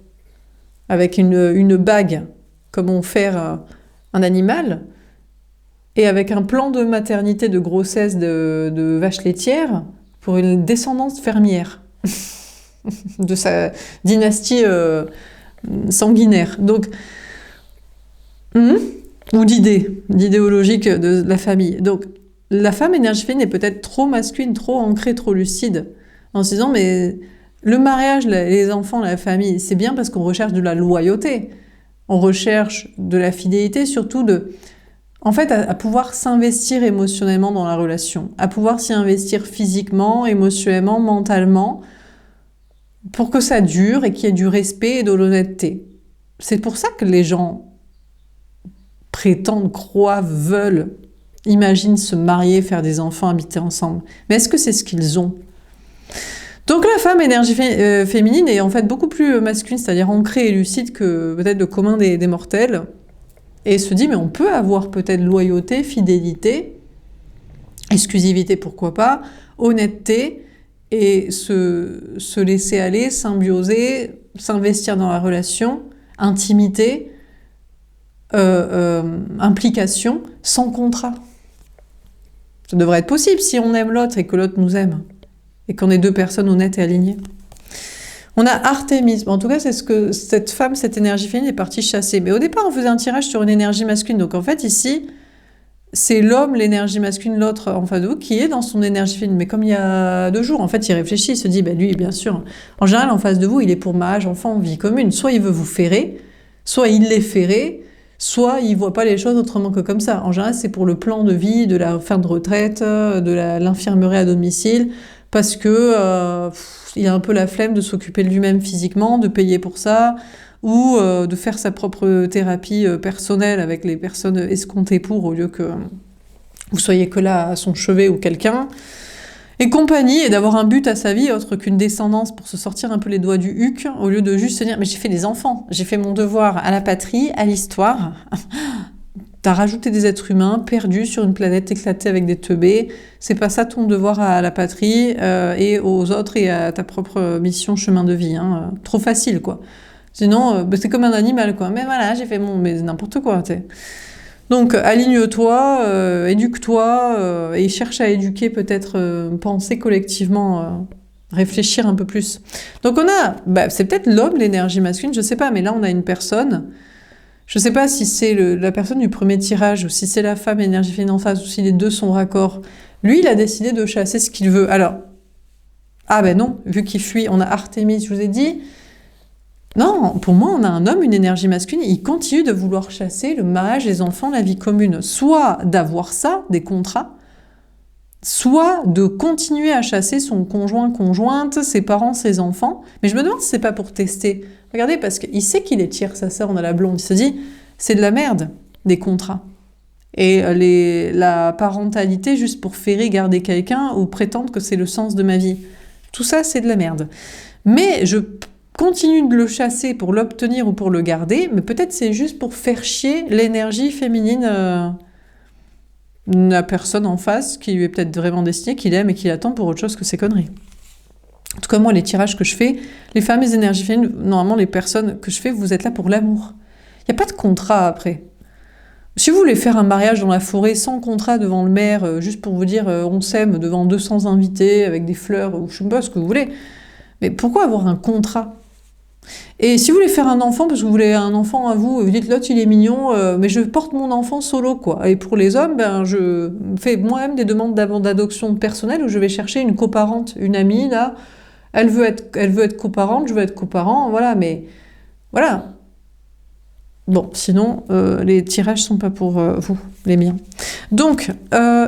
avec une bague, comme on fait un animal, et avec un plan de maternité, de grossesse de vache laitière, pour une descendance fermière, de sa dynastie sanguinaire. Donc, ou d'idéologique de la famille. Donc, la femme énergie féminine est peut-être trop masculine, trop ancrée, trop lucide, en se disant, mais le mariage, les enfants, la famille, c'est bien parce qu'on recherche de la loyauté, on recherche de la fidélité, surtout en fait, à pouvoir s'investir émotionnellement dans la relation, à pouvoir s'y investir physiquement, émotionnellement, mentalement, pour que ça dure et qu'il y ait du respect et de l'honnêteté. C'est pour ça que les gens prétendent, croient, veulent, imaginent se marier, faire des enfants, habiter ensemble. Mais est-ce que c'est ce qu'ils ont ? Donc la femme énergie féminine est en fait beaucoup plus masculine, c'est-à-dire ancrée et lucide que peut-être le commun des mortels, et se dit mais on peut avoir peut-être loyauté, fidélité, exclusivité pourquoi pas, honnêteté, et se laisser aller, symbioser, s'investir dans la relation, intimité, implication, sans contrat. Ça devrait être possible si on aime l'autre et que l'autre nous aime. Et qu'on est deux personnes honnêtes et alignées. On a Artémis. En tout cas, c'est ce que cette femme, cette énergie féminine est partie chasser. Mais au départ, on faisait un tirage sur une énergie masculine. Donc en fait, ici, c'est l'homme, l'énergie masculine, l'autre en face de vous, qui est dans son énergie féminine. Mais comme il y a 2 jours, en fait, il réfléchit, il se dit, lui, bien sûr, en général, en face de vous, il est pour mariage, enfant, vie commune. Soit il veut vous ferrer, soit il l'est ferré, soit il voit pas les choses autrement que comme ça. En général, c'est pour le plan de vie, de la fin de retraite, de l'infirmerie à domicile, parce que il a un peu la flemme de s'occuper de lui-même physiquement, de payer pour ça, ou de faire sa propre thérapie personnelle avec les personnes escomptées pour, au lieu que vous soyez que là à son chevet ou quelqu'un, et compagnie, et d'avoir un but à sa vie autre qu'une descendance pour se sortir un peu les doigts du huc, au lieu de juste se dire « mais j'ai fait des enfants, j'ai fait mon devoir à la patrie, à l'histoire ». T'as rajouté des êtres humains perdus sur une planète éclatée avec des teubés. C'est pas ça ton devoir à la patrie et aux autres et à ta propre mission, chemin de vie. Hein. Trop facile, quoi. Sinon, c'est comme un animal, quoi. Mais voilà, j'ai fait mais n'importe quoi, t'sais. Donc, aligne-toi, éduque-toi et cherche à éduquer, peut-être, penser collectivement, réfléchir un peu plus. Donc, on a, c'est peut-être l'homme, l'énergie masculine, je sais pas, mais là, on a une personne. Je ne sais pas si c'est la personne du premier tirage ou si c'est la femme énergie féminine en face ou si les deux sont raccords. Lui, il a décidé de chasser ce qu'il veut. Alors, non, vu qu'il fuit, on a Artémis, je vous ai dit. Non, pour moi, on a un homme, une énergie masculine, il continue de vouloir chasser le mariage, les enfants, la vie commune. Soit d'avoir ça, des contrats, soit de continuer à chasser son conjoint, conjointe, ses parents, ses enfants. Mais je me demande si c'est pas pour tester. Regardez, parce qu'il sait qu'il est tiers, sa sœur, on a la blonde. Il se dit, c'est de la merde, des contrats. Et la parentalité, juste pour ferrer garder quelqu'un ou prétendre que c'est le sens de ma vie. Tout ça, c'est de la merde. Mais je continue de le chasser pour l'obtenir ou pour le garder, mais peut-être c'est juste pour faire chier l'énergie féminine de la personne en face, qui lui est peut-être vraiment destinée, qu'il aime et qu'il attend pour autre chose que ses conneries. En tout cas, moi, les tirages que je fais, les femmes et les énergies féminines, normalement, les personnes que je fais, vous êtes là pour l'amour. Il n'y a pas de contrat après. Si vous voulez faire un mariage dans la forêt sans contrat devant le maire, juste pour vous dire on s'aime devant 200 invités avec des fleurs, ou je ne sais pas ce que vous voulez, mais pourquoi avoir un contrat ? Et si vous voulez faire un enfant, parce que vous voulez un enfant à vous, vous dites l'autre il est mignon, mais je porte mon enfant solo, quoi. Et pour les hommes, ben, je fais moi-même des demandes d'adoption personnelle où je vais chercher une coparente, une amie, là. Elle veut être coparente, je veux être coparent, voilà, mais voilà. Bon, sinon, les tirages sont pas pour vous, les miens. Donc,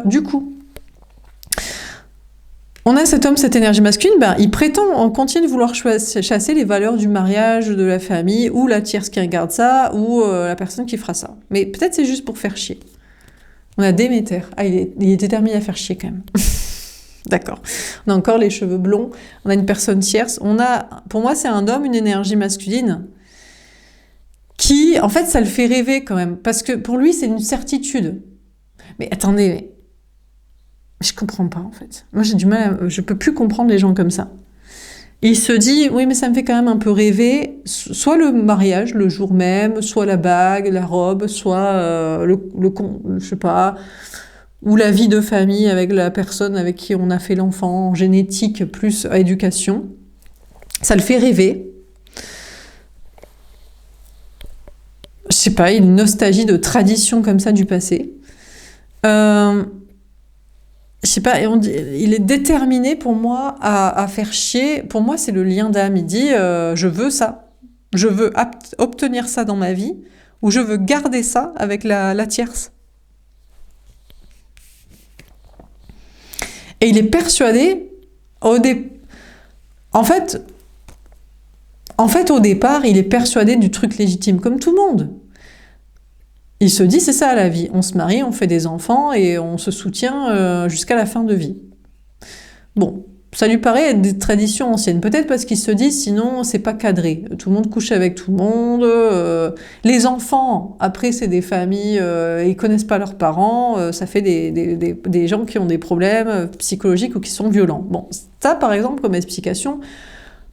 du coup, on a cet homme, cette énergie masculine, ben, il prétend, on continue de vouloir chasser les valeurs du mariage, de la famille, ou la tierce qui regarde ça, ou la personne qui fera ça. Mais peut-être c'est juste pour faire chier. On a Déméter. Ah, il est déterminé à faire chier quand même. D'accord. On a encore les cheveux blonds. On a une personne tierce. Pour moi, c'est un homme, une énergie masculine, qui, en fait, ça le fait rêver quand même. Parce que pour lui, c'est une certitude. Mais attendez, je comprends pas, en fait. Moi, j'ai du mal je peux plus comprendre les gens comme ça. Il se dit, oui, mais ça me fait quand même un peu rêver, soit le mariage, le jour même, soit la bague, la robe, soit je sais pas, ou la vie de famille avec la personne avec qui on a fait l'enfant, génétique plus éducation. Ça le fait rêver. Je sais pas, une nostalgie de tradition comme ça du passé. Je sais pas, il est déterminé pour moi à faire chier. Pour moi, c'est le lien d'âme. Il dit, je veux ça. Je veux obtenir ça dans ma vie, ou je veux garder ça avec la tierce. Et il est persuadé, en fait, au départ, il est persuadé du truc légitime, comme tout le monde. Il se dit, c'est ça la vie. On se marie, on fait des enfants et on se soutient jusqu'à la fin de vie. Bon, ça lui paraît être des traditions anciennes. Peut-être parce qu'il se dit, sinon, c'est pas cadré. Tout le monde couche avec tout le monde. Les enfants, après, c'est des familles, ils connaissent pas leurs parents. Ça fait des gens qui ont des problèmes psychologiques ou qui sont violents. Bon, ça, par exemple, comme explication,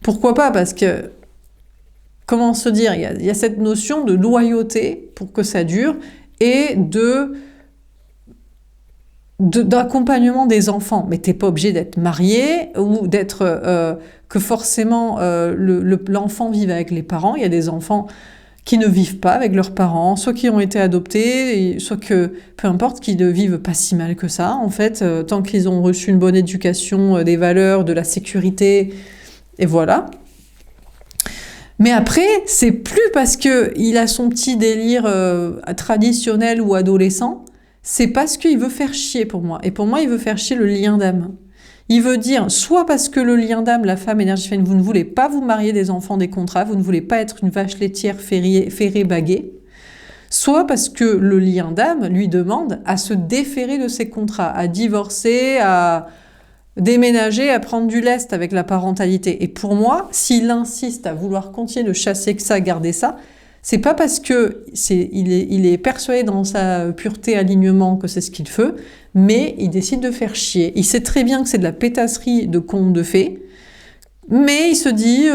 pourquoi pas? Parce que comment se dire, il y a cette notion de loyauté pour que ça dure et d'accompagnement des enfants. Mais t'es pas obligé d'être marié ou d'être que forcément l'enfant vive avec les parents. Il y a des enfants qui ne vivent pas avec leurs parents, soit qui ont été adoptés, soit que, peu importe, qui ne vivent pas si mal que ça, en fait, tant qu'ils ont reçu une bonne éducation, des valeurs, de la sécurité, et voilà. Mais après, c'est plus parce qu'il a son petit délire traditionnel ou adolescent, c'est parce qu'il veut faire chier pour moi. Et pour moi, il veut faire chier le lien d'âme. Il veut dire, soit parce que le lien d'âme, la femme énergie féminine, vous ne voulez pas vous marier des enfants des contrats, vous ne voulez pas être une vache laitière ferrée baguée, soit parce que le lien d'âme lui demande à se déférer de ses contrats, à divorcer, à déménager, à prendre du lest avec la parentalité. Et pour moi, s'il insiste à vouloir continuer de chasser que ça, garder ça, c'est pas parce que il est persuadé dans sa pureté alignement que c'est ce qu'il veut, mais il décide de faire chier. Il sait très bien que c'est de la pétasserie de contes de fées, mais il se dit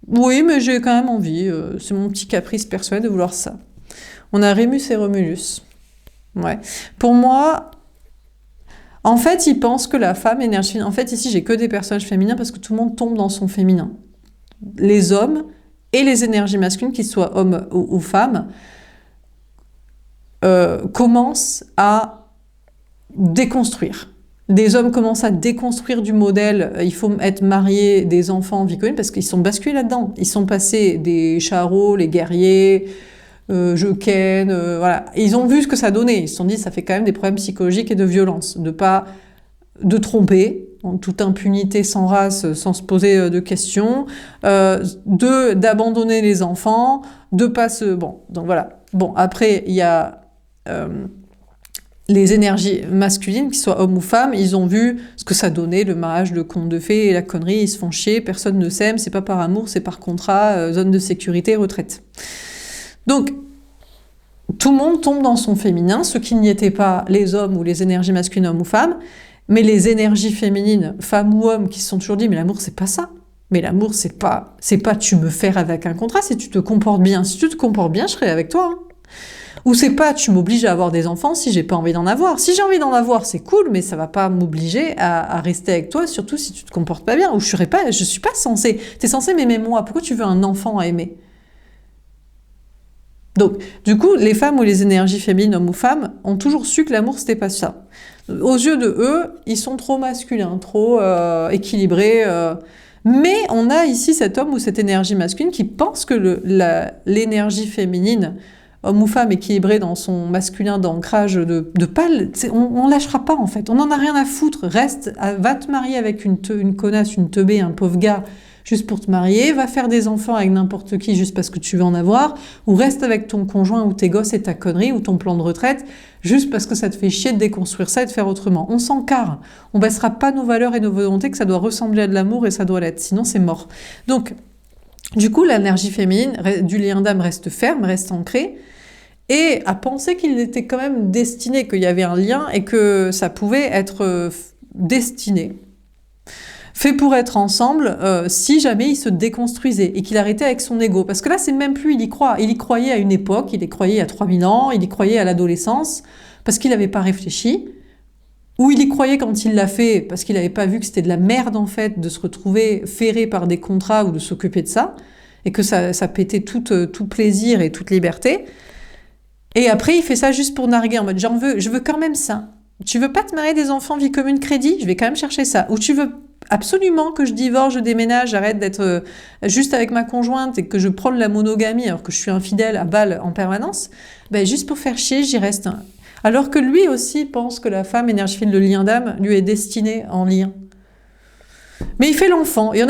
oui, mais j'ai quand même envie. C'est mon petit caprice persuadé de vouloir ça. On a Rémus et Romulus. Ouais. Pour moi, en fait, il pense que la femme énergie féminine. En fait, ici, j'ai que des personnages féminins parce que tout le monde tombe dans son féminin. Les hommes et les énergies masculines, qu'ils soient hommes ou femmes, commencent à déconstruire. Des hommes commencent à déconstruire du modèle, il faut être marié, des enfants, vie commune, parce qu'ils sont basculés là-dedans. Ils sont passés des charros, les guerriers, je ken, voilà. Et ils ont vu ce que ça donnait. Ils se sont dit, ça fait quand même des problèmes psychologiques et de violence. De tromper, en toute impunité, sans race, sans se poser de questions, d'abandonner les enfants, de pas se... Bon, donc voilà. Bon, après, il y a les énergies masculines, qu'ils soient hommes ou femmes, ils ont vu ce que ça donnait, le mariage, le conte de fées et la connerie, ils se font chier, personne ne s'aime, c'est pas par amour, c'est par contrat, zone de sécurité, retraite. Donc, tout le monde tombe dans son féminin, ceux qui n'y étaient pas, les hommes ou les énergies masculines, hommes ou femmes, mais les énergies féminines, femmes ou hommes, qui se sont toujours dit, mais l'amour, c'est pas ça. Mais l'amour, c'est pas tu me fais avec un contrat, c'est tu te comportes bien. Si tu te comportes bien, je serai avec toi. Hein. Ou c'est pas tu m'obliges à avoir des enfants si j'ai pas envie d'en avoir. Si j'ai envie d'en avoir, c'est cool, mais ça va pas m'obliger à rester avec toi, surtout si tu te comportes pas bien. Ou je suis pas censée. T'es censé m'aimer moi. Pourquoi tu veux un enfant à aimer? Donc, du coup, les femmes ou les énergies féminines, hommes ou femmes, ont toujours su que l'amour, c'était pas ça. Aux yeux de eux, ils sont trop masculins, trop équilibrés. Mais on a ici cet homme ou cette énergie masculine qui pense que l'énergie féminine, homme ou femme équilibré dans son masculin d'ancrage, de pas, on lâchera pas en fait. On n'en a rien à foutre. Reste, va te marier avec une connasse, une teubée, un pauvre gars, juste pour te marier, va faire des enfants avec n'importe qui juste parce que tu veux en avoir, ou reste avec ton conjoint ou tes gosses et ta connerie ou ton plan de retraite juste parce que ça te fait chier de déconstruire ça et de faire autrement. On s'en carre. On baissera pas nos valeurs et nos volontés que ça doit ressembler à de l'amour et ça doit l'être, sinon c'est mort. Donc, du coup, l'énergie féminine du lien d'âme reste ferme, reste ancrée, et à penser qu'il était quand même destiné, qu'il y avait un lien et que ça pouvait être destiné. Fait pour être ensemble si jamais il se déconstruisait et qu'il arrêtait avec son ego. Parce que là, c'est même plus il y croit. Il y croyait à une époque, il y croyait il y a 3000 ans, il y croyait à l'adolescence, parce qu'il n'avait pas réfléchi. Ou il y croyait quand il l'a fait, parce qu'il n'avait pas vu que c'était de la merde, en fait, de se retrouver ferré par des contrats ou de s'occuper de ça, et que ça pétait tout plaisir et toute liberté. Et après, il fait ça juste pour narguer, en mode je veux quand même ça. Tu veux pas te marier des enfants vie commune crédit? Je vais quand même chercher ça. Ou tu veux absolument que je divorce, je déménage, j'arrête d'être juste avec ma conjointe et que je prône la monogamie alors que je suis infidèle à balle en permanence, ben juste pour faire chier, j'y reste. Alors que lui aussi pense que la femme, énergie féminine, le lien d'âme, lui est destiné en lien. Mais il fait l'enfant. Il y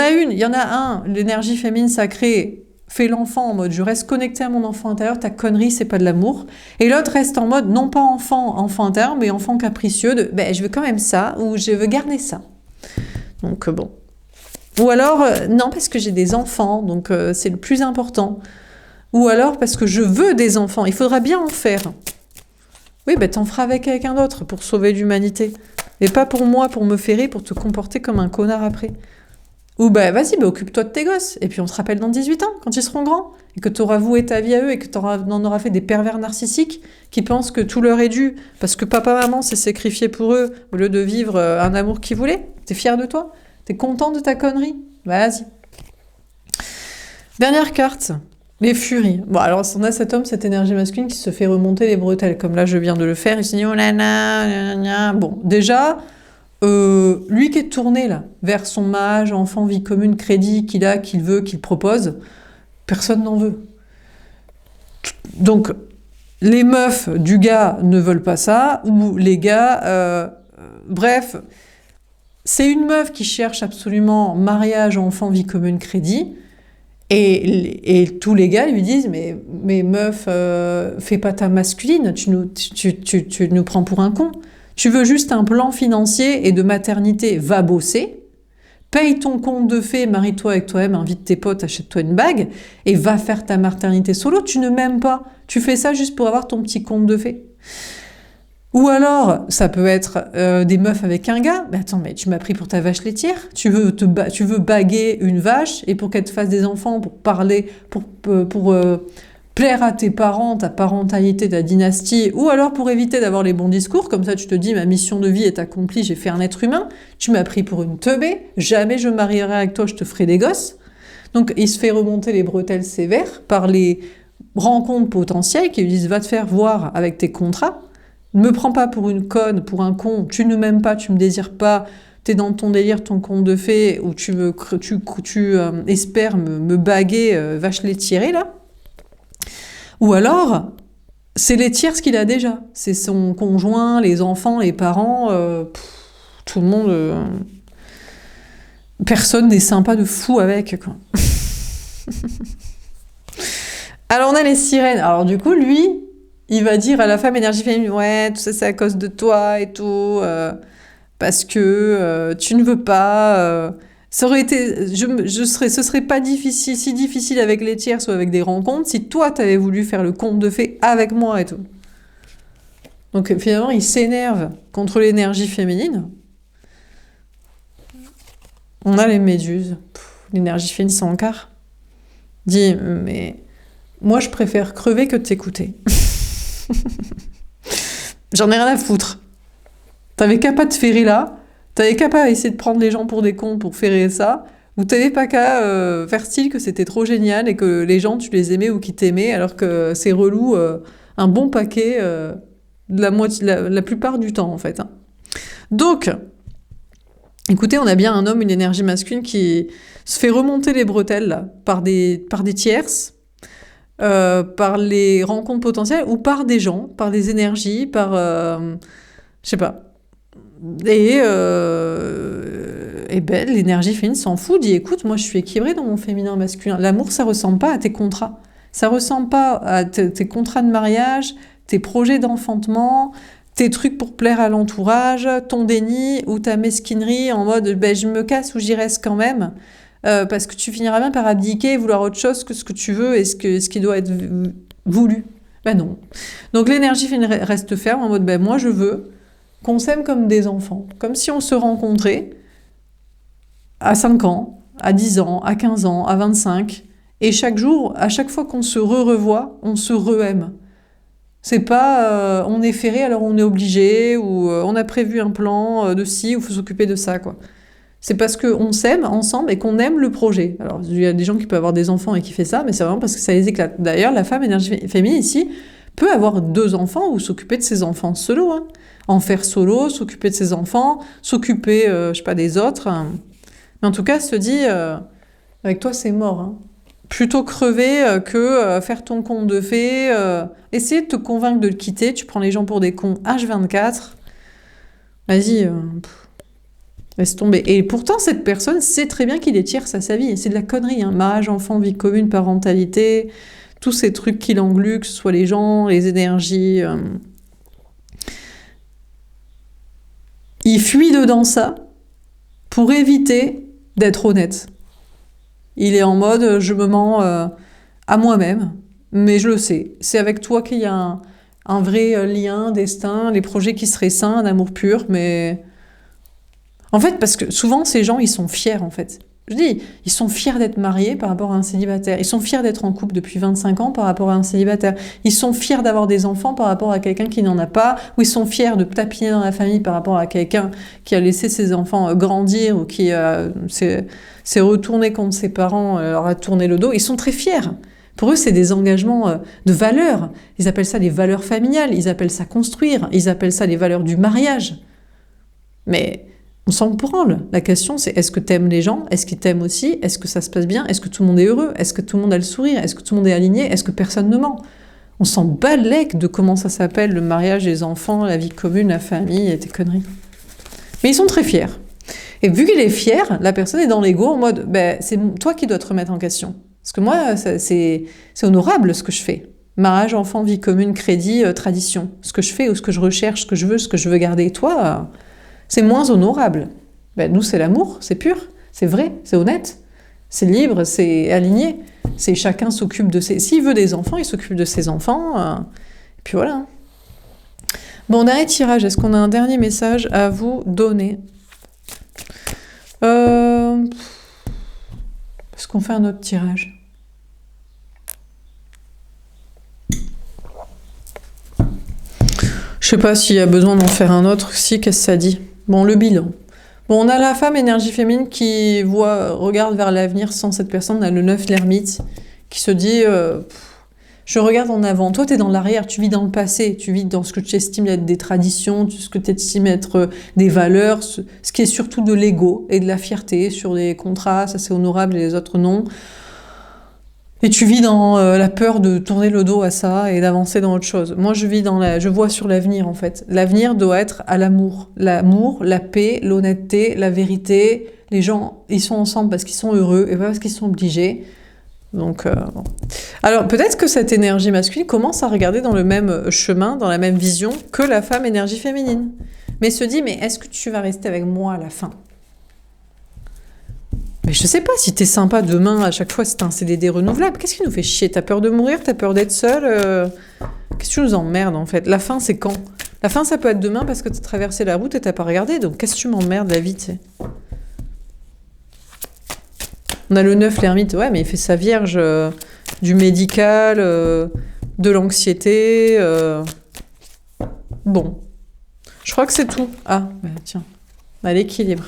en a un, l'énergie féminine sacrée fait l'enfant en mode je reste connecté à mon enfant intérieur, ta connerie c'est pas de l'amour. Et l'autre reste en mode non pas enfant intérieur, mais enfant capricieux de ben je veux quand même ça ou je veux garder ça. Donc bon. Ou alors, non, parce que j'ai des enfants, donc c'est le plus important. Ou alors parce que je veux des enfants, il faudra bien en faire. Oui, ben t'en feras avec quelqu'un d'autre pour sauver l'humanité. Et pas pour moi, pour me ferrer, pour te comporter comme un connard après. Ou ben vas-y, occupe-toi de tes gosses. Et puis on se rappelle dans 18 ans, quand ils seront grands. Et que t'auras voué ta vie à eux et que t'en auras fait des pervers narcissiques qui pensent que tout leur est dû parce que papa-maman s'est sacrifié pour eux au lieu de vivre un amour qu'ils voulaient. T'es fier de toi? T'es content de ta connerie? Vas-y. Dernière carte, les furies. Bon, alors on a cet homme, cette énergie masculine qui se fait remonter les bretelles, comme là je viens de le faire. Il se dit oh là là. Bon, déjà, lui qui est tourné là vers son mage, enfant, vie commune, crédit qu'il veut, qu'il propose, personne n'en veut. Donc, les meufs du gars ne veulent pas ça, ou les gars, bref, c'est une meuf qui cherche absolument mariage, enfant, vie commune, crédit, et tous les gars lui disent mais meuf, fais pas ta masculine, tu nous prends pour un con. Tu veux juste un plan financier et de maternité, va bosser. Paye ton compte de fées, marie-toi avec toi-même, invite tes potes, achète-toi une bague et va faire ta maternité solo. Tu ne m'aimes pas. Tu fais ça juste pour avoir ton petit compte de fées. Ou alors, ça peut être des meufs avec un gars. Mais attends, mais tu m'as pris pour ta vache laitière. Tu veux baguer une vache et pour qu'elle te fasse des enfants, pour parler, pour plaire à tes parents, ta parentalité, ta dynastie, ou alors pour éviter d'avoir les bons discours, comme ça tu te dis ma mission de vie est accomplie, j'ai fait un être humain, tu m'as pris pour une teubée, jamais je me marierai avec toi, je te ferai des gosses. Donc il se fait remonter les bretelles sévères par les rencontres potentielles qui lui disent va te faire voir avec tes contrats, ne me prends pas pour une conne, pour un con, tu ne m'aimes pas, tu me désires pas, t'es dans ton délire, ton conte de fées, où tu espères me baguer, vache laitière là. Ou alors, c'est les tiers ce qu'il a déjà. C'est son conjoint, les enfants, les parents, tout le monde... personne n'est sympa de fou avec, quoi. Alors on a les sirènes. Alors du coup, lui, il va dire à la femme énergie féminine, ouais, tout ça c'est à cause de toi et tout, parce que tu ne veux pas... ça aurait été, ce serait pas si difficile avec les tiers ou avec des rencontres si toi t'avais voulu faire le conte de fées avec moi et tout. Donc finalement il s'énerve contre l'énergie féminine. On a les méduses. L'énergie féminine s'encarre. Dit mais moi je préfère crever que de t'écouter. J'en ai rien à foutre. T'avais qu'à pas te ferrer là, t'avais qu'à pas essayer de prendre les gens pour des cons pour ferrer ça, ou t'avais pas qu'à faire style que c'était trop génial et que les gens tu les aimais ou qu'ils t'aimaient, alors que c'est relou un bon paquet de la plupart du temps en fait. Hein. Donc, écoutez, on a bien un homme, une énergie masculine qui se fait remonter les bretelles là, par des tierces, par les rencontres potentielles ou par des gens, par des énergies, par... je sais pas. Et ben, l'énergie féminine s'en fout, dit écoute, moi je suis équilibrée dans mon féminin masculin. L'amour, ça ressemble pas à tes contrats. Ça ressemble pas à tes contrats de mariage, tes projets d'enfantement, tes trucs pour plaire à l'entourage, ton déni ou ta mesquinerie en mode ben, je me casse ou j'y reste quand même. Parce que tu finiras bien par abdiquer et vouloir autre chose que ce que tu veux et ce qui doit être voulu. Ben non. Donc l'énergie féminine reste ferme en mode ben moi je veux qu'on s'aime comme des enfants, comme si on se rencontrait à 5 ans, à 10 ans, à 15 ans, à 25, et chaque jour, à chaque fois qu'on se revoit, on se re-aime. C'est pas on est ferré alors on est obligé, ou on a prévu un plan de ci, ou faut s'occuper de ça, quoi. C'est parce qu'on s'aime ensemble et qu'on aime le projet. Alors, il y a des gens qui peuvent avoir des enfants et qui font ça, mais c'est vraiment parce que ça les éclate. D'ailleurs, la femme énergie féminine ici peut avoir 2 enfants ou s'occuper de ses enfants solo, hein. En faire solo, s'occuper de ses enfants, s'occuper, je sais pas, des autres. Hein. Mais en tout cas, se dit, avec toi, c'est mort. Hein. Plutôt crever que faire ton conte de fées. Essayer de te convaincre de le quitter. Tu prends les gens pour des cons H24. Vas-y, laisse tomber. Et pourtant, cette personne sait très bien qu'il est tierce à sa vie. C'est de la connerie. Hein. Mariage, enfant, vie commune, parentalité, tous ces trucs qui l'engluent, que ce soit les gens, les énergies... Il fuit dedans ça pour éviter d'être honnête. Il est en mode je me mens à moi-même, mais je le sais. C'est avec toi qu'il y a un vrai lien, destin, les projets qui seraient sains, un amour pur, mais... En fait, parce que souvent ces gens, ils sont fiers en fait. Je dis, ils sont fiers d'être mariés par rapport à un célibataire. Ils sont fiers d'être en couple depuis 25 ans par rapport à un célibataire. Ils sont fiers d'avoir des enfants par rapport à quelqu'un qui n'en a pas. Ou ils sont fiers de tapiner dans la famille par rapport à quelqu'un qui a laissé ses enfants grandir ou qui s'est retourné contre ses parents, leur a tourné le dos. Ils sont très fiers. Pour eux, c'est des engagements de valeurs. Ils appellent ça les valeurs familiales. Ils appellent ça construire. Ils appellent ça les valeurs du mariage. Mais... on s'en branle. La question, c'est est-ce que t'aimes les gens? Est-ce qu'ils t'aiment aussi? Est-ce que ça se passe bien? Est-ce que tout le monde est heureux? Est-ce que tout le monde a le sourire? Est-ce que tout le monde est aligné? Est-ce que personne ne ment? On s'en bat le lec de comment ça s'appelle, le mariage, les enfants, la vie commune, la famille, et tes conneries. Mais ils sont très fiers. Et vu qu'il est fier, la personne est dans l'ego en mode ben, c'est toi qui dois te remettre en question. Parce que moi, c'est honorable ce que je fais. Mariage, enfant, vie commune, crédit, tradition. Ce que je fais ou ce que je recherche, ce que je veux garder. Et toi... c'est moins honorable. Ben, nous, c'est l'amour, c'est pur, c'est vrai, c'est honnête, c'est libre, c'est aligné. C'est chacun s'occupe de ses... S'il veut des enfants, il s'occupe de ses enfants. Et puis voilà. Bon, dernier tirage. Est-ce qu'on a un dernier message à vous donner? Est-ce qu'on fait un autre tirage? Je sais pas s'il y a besoin d'en faire un autre. Si, qu'est-ce que ça dit? Bon, le bilan. Bon, on a la femme énergie féminine qui regarde vers l'avenir sans cette personne. On a le 9 l'ermite qui se dit je regarde en avant. Toi, tu es dans l'arrière, tu vis dans le passé, tu vis dans ce que tu estimes être des traditions, ce que tu estimes être des valeurs, ce qui est surtout de l'ego et de la fierté sur les contrats, ça c'est honorable et les autres non. Et tu vis dans la peur de tourner le dos à ça et d'avancer dans autre chose. Moi, je vois sur l'avenir, en fait. L'avenir doit être à l'amour. L'amour, la paix, l'honnêteté, la vérité. Les gens, ils sont ensemble parce qu'ils sont heureux et pas parce qu'ils sont obligés. Donc, bon. Alors, peut-être que cette énergie masculine commence à regarder dans le même chemin, dans la même vision que la femme énergie féminine. Mais se dit, mais est-ce que tu vas rester avec moi à la fin ? Mais je sais pas, si t'es sympa demain, à chaque fois, c'est un CDD renouvelable. Qu'est-ce qui nous fait chier? T'as peur de mourir? T'as peur d'être seule? Qu'est-ce que tu nous emmerdes, en fait? La fin, c'est quand? La fin, ça peut être demain parce que t'as traversé la route et t'as pas regardé. Donc, qu'est-ce que tu m'emmerdes, la vie, tu sais? On a le 9, l'ermite. Ouais, mais il fait sa vierge du médical, de l'anxiété, Bon, je crois que c'est tout. Ah, bah, tiens, l'équilibre.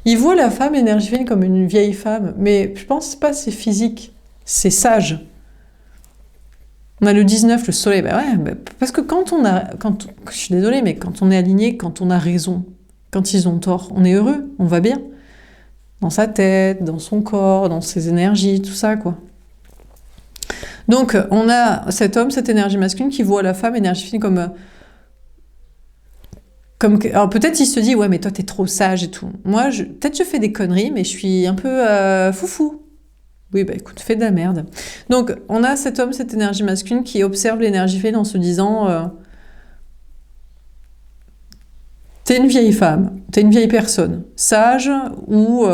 Il voit la femme énergie féminine comme une vieille femme, mais je pense pas c'est physique, c'est sage. On a le 19, le soleil, bah ouais, bah, parce que je suis désolée, mais quand on est aligné, quand on a raison, quand ils ont tort, on est heureux, on va bien. Dans sa tête, dans son corps, dans ses énergies, tout ça, quoi. Donc, on a cet homme, cette énergie masculine qui voit la femme énergie féminine alors peut-être il se dit, ouais, mais toi, t'es trop sage et tout. Moi, peut-être je fais des conneries, mais je suis un peu foufou. Oui, bah écoute, fais de la merde. Donc, on a cet homme, cette énergie masculine qui observe l'énergie féminine en se disant, t'es une vieille femme, t'es une vieille personne, sage ou...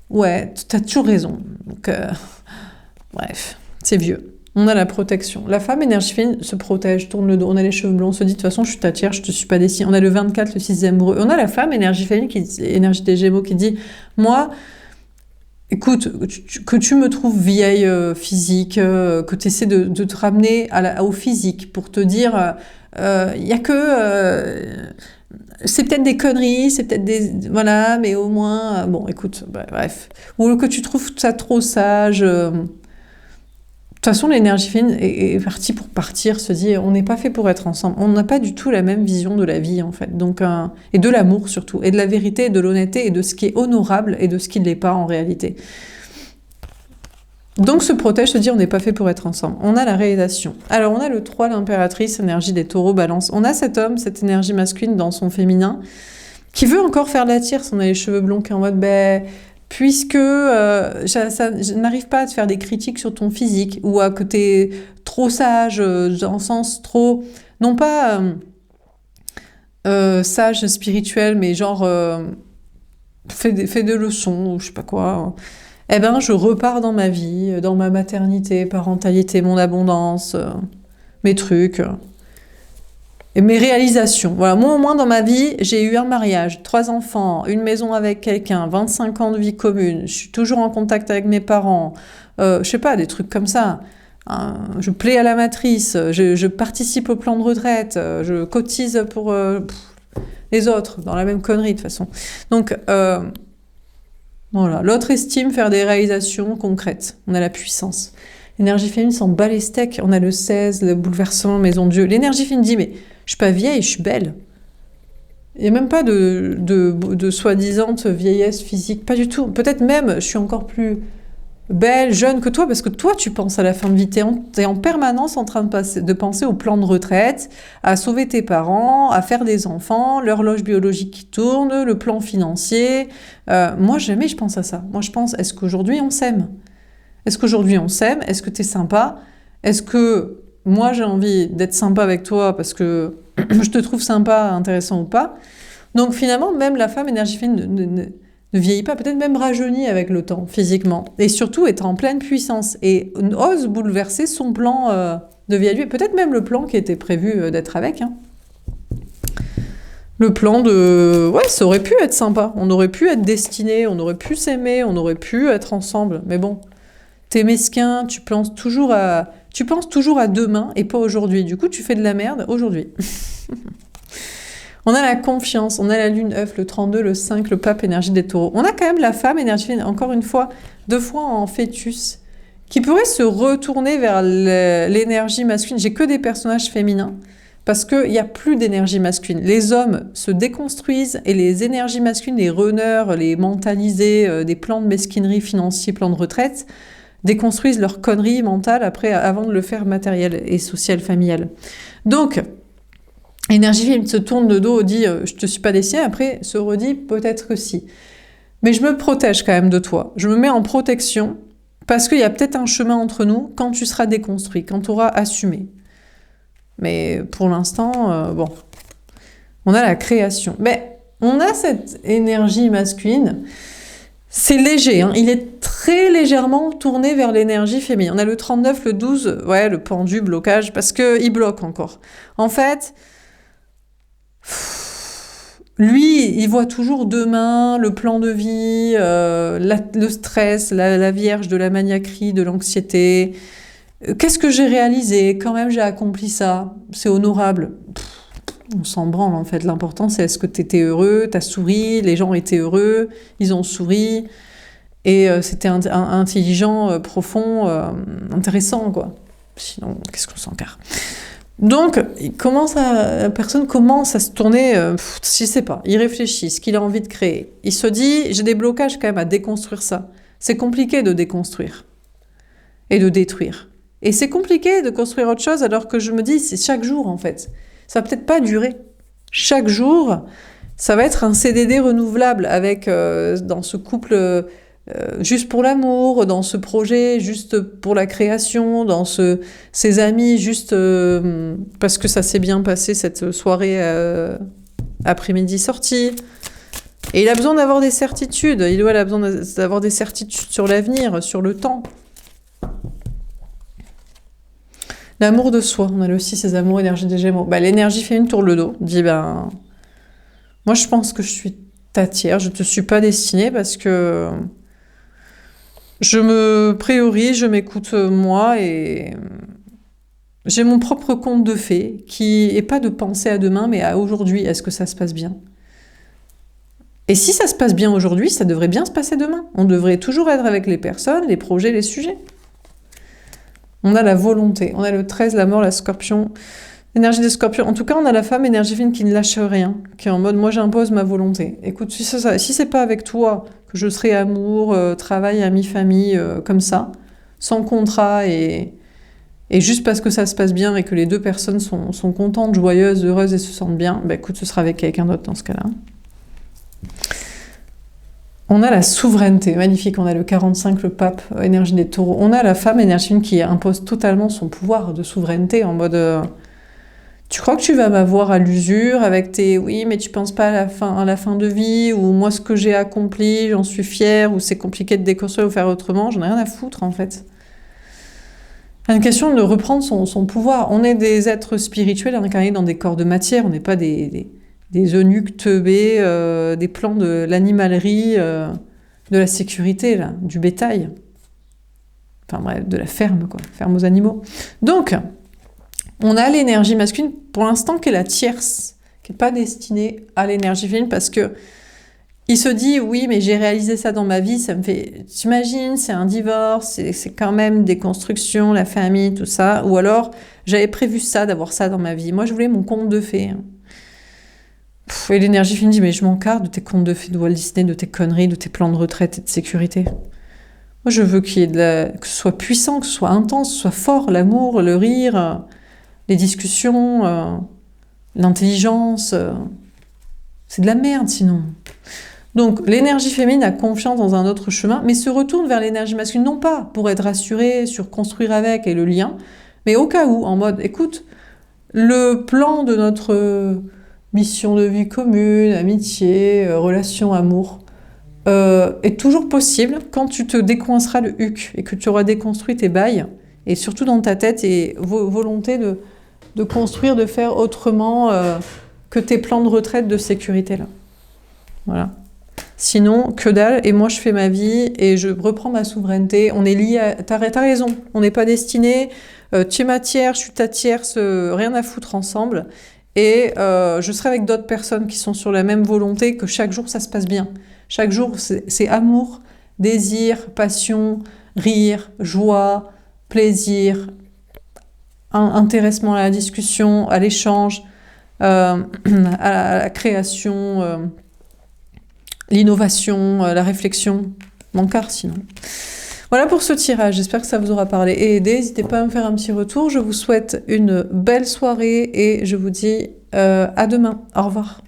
ouais, t'as toujours raison. Donc, bref, c'est vieux. On a la protection. La femme énergie féminine se protège, tourne le dos, on a les cheveux blonds, on se dit de toute façon je suis ta tiers, je te suis pas destinée. On a le 24, le 6e breu. On a la femme énergie féminine, énergie des Gémeaux qui dit, moi, écoute, que tu me trouves vieille physique, que tu essaies de te ramener au physique pour te dire, il y a que... c'est peut-être des conneries, c'est peut-être des... Voilà, mais au moins... bon, écoute, bref. Ou que tu trouves ça trop sage... De toute façon, l'énergie féminine est partie pour partir, se dit on n'est pas fait pour être ensemble. On n'a pas du tout la même vision de la vie, en fait. Donc, et de l'amour surtout, et de la vérité, et de l'honnêteté, et de ce qui est honorable, et de ce qui ne l'est pas en réalité. Donc, se protège, se dit on n'est pas fait pour être ensemble. On a la réalisation. Alors, on a le 3, l'impératrice, énergie des taureaux, balance. On a cet homme, cette énergie masculine dans son féminin, qui veut encore faire de la tierce. On a les cheveux blonds qui est en mode, puisque je n'arrive pas à te faire des critiques sur ton physique, ou à que t'es trop sage, dans le sens trop... Non pas sage spirituel, mais genre fais des leçons, ou je sais pas quoi. Eh ben, je repars dans ma vie, dans ma maternité, parentalité, mon abondance, mes trucs... Et mes réalisations. Voilà, moi, au moins, dans ma vie, j'ai eu un mariage, 3 enfants, une maison avec quelqu'un, 25 ans de vie commune, je suis toujours en contact avec mes parents, je sais pas, des trucs comme ça. Je plais à la matrice, je participe au plan de retraite, je cotise pour les autres, dans la même connerie, de toute façon. Donc, voilà. L'autre estime faire des réalisations concrètes. On a la puissance. L'énergie féminine s'en bat les steaks. On a le 16, le bouleversement, maison de Dieu. L'énergie féminine dit, mais je suis pas vieille, je suis belle. Il n'y a même pas de soi-disant vieillesse physique, pas du tout. Peut-être même, je suis encore plus belle, jeune que toi, parce que toi, tu penses à la fin de vie. T'es en permanence en train de penser au plan de retraite, à sauver tes parents, à faire des enfants, l'horloge biologique qui tourne, le plan financier. Moi, jamais je pense à ça. Moi, je pense, est-ce qu'aujourd'hui, on s'aime ? Est-ce qu'aujourd'hui on s'aime ? Est-ce que t'es sympa ? Est-ce que moi j'ai envie d'être sympa avec toi parce que je te trouve sympa, intéressant ou pas ? Donc finalement, même la femme énergie féminine ne vieillit pas, peut-être même rajeunit avec le temps, physiquement. Et surtout est en pleine puissance et ose bouleverser son plan de vie à lui. Peut-être même le plan qui était prévu d'être avec. Le plan de... Ouais, ça aurait pu être sympa. On aurait pu être destinés, on aurait pu s'aimer, on aurait pu être ensemble. Mais bon... T'es mesquin, tu penses toujours à demain et pas aujourd'hui. Du coup, tu fais de la merde aujourd'hui. On a la confiance, on a la lune œuf, le 32, le 5, le pape, énergie des taureaux. On a quand même la femme, énergie féminine, encore une fois, 2 fois en fœtus, qui pourrait se retourner vers l'énergie masculine. J'ai que des personnages féminins, parce qu'il n'y a plus d'énergie masculine. Les hommes se déconstruisent et les énergies masculines, les runners, les mentalisés, des plans de mesquinerie financiers, plans de retraite, déconstruisent leur connerie mentale avant de le faire matériel et social, familial. Donc, énergie féminine se tourne de dos, dit je te suis pas destinée, après se redit peut-être que si. Mais je me protège quand même de toi. Je me mets en protection parce qu'il y a peut-être un chemin entre nous quand tu seras déconstruit, quand tu auras assumé. Mais pour l'instant, bon, on a la création. Mais on a cette énergie masculine. C'est léger, il est très légèrement tourné vers l'énergie féminine. On a le 39, le 12, ouais, le pendu, blocage, parce qu'il bloque encore. En fait, lui, il voit toujours demain le plan de vie, le stress, la vierge de la maniaquerie, de l'anxiété. Qu'est-ce que j'ai réalisé? Quand même, j'ai accompli ça. C'est honorable. On s'en branle, en fait. L'important, c'est est-ce que tu étais heureux, tu as souri, les gens étaient heureux, ils ont souri, et c'était intelligent, profond, intéressant, quoi. Sinon, qu'est-ce qu'on s'en carre? Donc, la personne commence à se tourner, je sais pas, il réfléchit, ce qu'il a envie de créer. Il se dit, j'ai des blocages quand même à déconstruire ça. C'est compliqué de déconstruire et de détruire. Et c'est compliqué de construire autre chose alors que je me dis, c'est chaque jour en fait. Ça va peut-être pas durer. Chaque jour, ça va être un CDD renouvelable avec, dans ce couple, juste pour l'amour, dans ce projet juste pour la création, dans ses amis juste parce que ça s'est bien passé cette soirée après-midi sortie. Et il a besoin d'avoir des certitudes. Il a besoin d'avoir des certitudes sur l'avenir, sur le temps. L'amour de soi, on a aussi ces amours, énergie des Gémeaux. L'énergie féminine tourne le dos, dit moi je pense que je suis ta tiers, je te suis pas destinée parce que je me priorise, je m'écoute moi et j'ai mon propre conte de fées qui est pas de penser à demain mais à aujourd'hui, est-ce que ça se passe bien? Et si ça se passe bien aujourd'hui, ça devrait bien se passer demain. On devrait toujours être avec les personnes, les projets, les sujets. On a la volonté, on a le 13, la mort, la scorpion, l'énergie des scorpions. En tout cas, on a la femme énergie fine qui ne lâche rien, qui est en mode, moi j'impose ma volonté. Écoute, si c'est pas avec toi que je serai amour, travail, ami, famille, comme ça, sans contrat et juste parce que ça se passe bien et que les deux personnes sont contentes, joyeuses, heureuses et se sentent bien, écoute, ce sera avec quelqu'un d'autre dans ce cas-là. On a la souveraineté, magnifique, on a le 45, le pape, énergie des taureaux. On a la femme énergie qui impose totalement son pouvoir de souveraineté en mode tu crois que tu vas m'avoir à l'usure avec tes oui, mais tu penses pas à la fin de vie, ou moi ce que j'ai accompli, j'en suis fière, ou c'est compliqué de déconstruire ou faire autrement, j'en ai rien à foutre en fait. C'est une question de reprendre son pouvoir. On est des êtres spirituels incarnés dans des corps de matière, on n'est pas des eunuques teubés, des plans de l'animalerie, de la sécurité, là, du bétail. Enfin bref, de la ferme, quoi, ferme aux animaux. Donc, on a l'énergie masculine, pour l'instant, qui est la tierce, qui n'est pas destinée à l'énergie féminine, parce que il se dit, oui, mais j'ai réalisé ça dans ma vie, ça me fait... T'imagines, c'est un divorce, c'est quand même des constructions, la famille, tout ça. Ou alors, j'avais prévu ça, d'avoir ça dans ma vie. Moi, je voulais mon conte de fées. Et l'énergie féminine dit, mais je m'en carre de tes contes de fées de Walt Disney, de tes conneries, de tes plans de retraite et de sécurité. Moi, je veux qu'il y ait que ce soit puissant, que ce soit intense, que ce soit fort, l'amour, le rire, les discussions, l'intelligence. C'est de la merde, sinon. Donc, l'énergie féminine a confiance dans un autre chemin, mais se retourne vers l'énergie masculine, non pas pour être rassurée sur construire avec et le lien, mais au cas où, en mode, écoute, le plan de notre mission de vie commune, amitié, relation, amour, est toujours possible quand tu te décoinceras le huc et que tu auras déconstruit tes bails, et surtout dans ta tête et volonté de construire, de faire autrement que tes plans de retraite de sécurité là. Voilà. Sinon, que dalle, et moi je fais ma vie et je reprends ma souveraineté. On est liés à... T'as raison, on n'est pas destinés. Tu es ma tierce, je suis ta tierce, rien à foutre ensemble. Et je serai avec d'autres personnes qui sont sur la même volonté, que chaque jour ça se passe bien. Chaque jour c'est amour, désir, passion, rire, joie, plaisir, intéressement à la discussion, à l'échange, à la création, l'innovation, la réflexion. M'encarre sinon. Voilà pour ce tirage, j'espère que ça vous aura parlé et aidé. N'hésitez pas à me faire un petit retour. Je vous souhaite une belle soirée et je vous dis à demain. Au revoir.